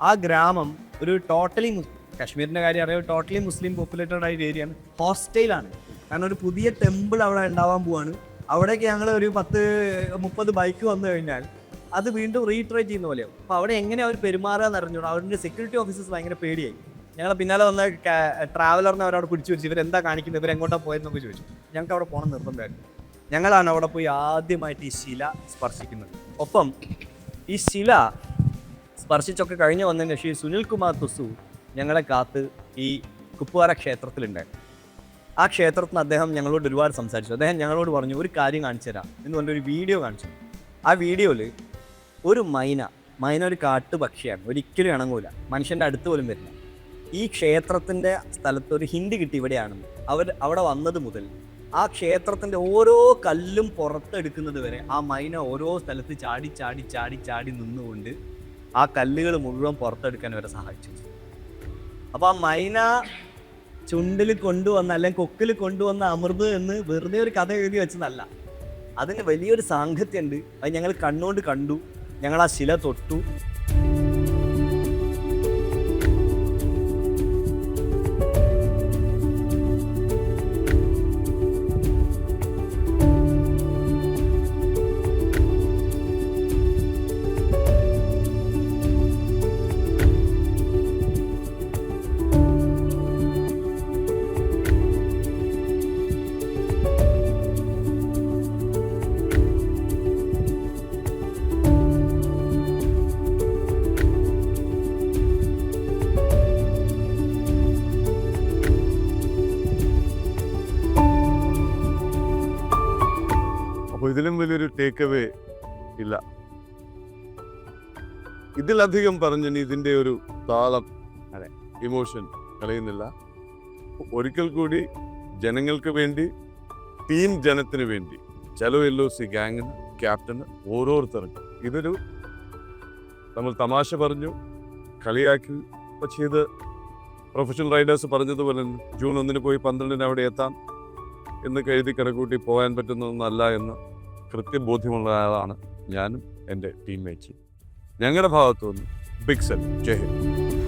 ആ ഗ്രാമം ഒരു ടോട്ടലി, കശ്മീരിൻ്റെ കാര്യം അറിയാം, ടോട്ടലി മുസ്ലിം പോപ്പുലേറ്റഡ് ആയ ഏരിയയാണ്. ഹോസ്റ്റൈലാണ്. കാരണം ഒരു പുതിയ ടെമ്പിൾ അവിടെ ഉണ്ടാവാൻ പോവാണ്. അവിടേക്ക് ഞങ്ങൾ ഒരു 10-30 ബൈക്ക് വന്നു കഴിഞ്ഞാൽ അത് വീണ്ടും റീട്രേറ്റ് ചെയ്യുന്ന പോലെയാവും. അപ്പോൾ അവിടെ എങ്ങനെ അവർ പെരുമാറുക എന്ന് അറിഞ്ഞൂടാ. അവരുടെ സെക്യൂരിറ്റി ഓഫീസേഴ്സ് ഭയങ്കര പേടിയായി. ഞങ്ങളെ പിന്നാലെ വന്ന ട്രാവലറിനെ അവരവിടെ പിടിച്ചു വെച്ചു. ഇവരെന്താ കാണിക്കുന്നത്, ഇവരെങ്ങോട്ടാണ് പോയതെന്നൊക്കെ ചോദിച്ചു. ഞങ്ങൾക്ക് അവിടെ പോകണം നിർബന്ധമായിരുന്നു. ഞങ്ങളാണ് അവിടെ പോയി ആദ്യമായിട്ട് ഈ ശില സ്പർശിക്കുന്നത്. ഒപ്പം ഈ ശില സ്പർശിച്ചൊക്കെ കഴിഞ്ഞ് വന്നതിന് ശേഷം സുനിൽ കുമാർ തുസു ഞങ്ങളെ കാത്ത് ഈ കുപ്വാര ക്ഷേത്രത്തിലുണ്ടായിരുന്നു. ആ ക്ഷേത്രത്തിൽ നിന്ന് അദ്ദേഹം ഞങ്ങളോട് ഒരുപാട് സംസാരിച്ചു. അദ്ദേഹം ഞങ്ങളോട് പറഞ്ഞു, ഒരു കാര്യം കാണിച്ചു തരാം എന്ന് പറഞ്ഞൊരു വീഡിയോ കാണിച്ചു. ആ വീഡിയോയിൽ ഒരു മൈന ഒരു കാട്ടുപക്ഷിയാണ്, ഒരിക്കലും ഇണങ്ങൂല, മനുഷ്യൻ്റെ അടുത്ത് പോലും വരില്ല. ഈ ക്ഷേത്രത്തിൻ്റെ സ്ഥലത്ത് ഒരു ഹിന്റ് കിട്ടി ഇവിടെയാണെന്ന്. അവിടെ വന്നത് മുതൽ ആ ക്ഷേത്രത്തിൻ്റെ ഓരോ കല്ലും പുറത്തെടുക്കുന്നത് വരെ ആ മൈന ഓരോ സ്ഥലത്ത് ചാടി ചാടി ചാടി ചാടി നിന്നുകൊണ്ട് ആ കല്ലുകൾ മുഴുവൻ പുറത്തെടുക്കാൻ വരെ സഹായിച്ചു. അപ്പോൾ ആ മൈന ചുണ്ടിൽ കൊണ്ടുവന്ന അല്ലെങ്കിൽ കൊക്കിൽ കൊണ്ടുവന്ന അമൃത് എന്ന് വെറുതെ ഒരു കഥ എഴുതി വെച്ചതല്ല. അതിന് വലിയൊരു സാങ്കത്യമുണ്ട്. അത് ഞങ്ങൾ കണ്ണുകൊണ്ട് കണ്ടു. ഞങ്ങൾ ആ ശില തൊട്ടു. അപ്പോൾ ഇതിലും വലിയൊരു ടേക്ക് അവേ ഇല്ല. ഇതിലധികം പറഞ്ഞിനി ഇതിൻ്റെ ഒരു താളം, ഇമോഷൻ കളയുന്നില്ല. ഒരിക്കൽ കൂടി ജനങ്ങൾക്ക് വേണ്ടി, ടീം ജനത്തിന് വേണ്ടി, ചലോ LOC ഗാങ്ങിന്, ക്യാപ്റ്റന്, ഓരോരുത്തർക്കും ഇതൊരു, നമ്മൾ തമാശ പറഞ്ഞു, കളിയാക്കി. പക്ഷേ ഇത് പ്രൊഫഷണൽ റൈഡേഴ്സ് പറഞ്ഞതുപോലെ ജൂൺ 1 പോയി 12 അവിടെ എത്താം എന്ന് കരുതി കണക്കൂട്ടി പോകാൻ പറ്റുന്നതൊന്നല്ല എന്ന് കൃത്യബോധ്യമുള്ള ആളാണ് ഞാനും എൻ്റെ ടീംമേറ്റ്സും. ഞങ്ങളുടെ ഭാഗത്തു നിന്ന് ബിഗ് സെൽ. ജയ് ഹിന്ദ്.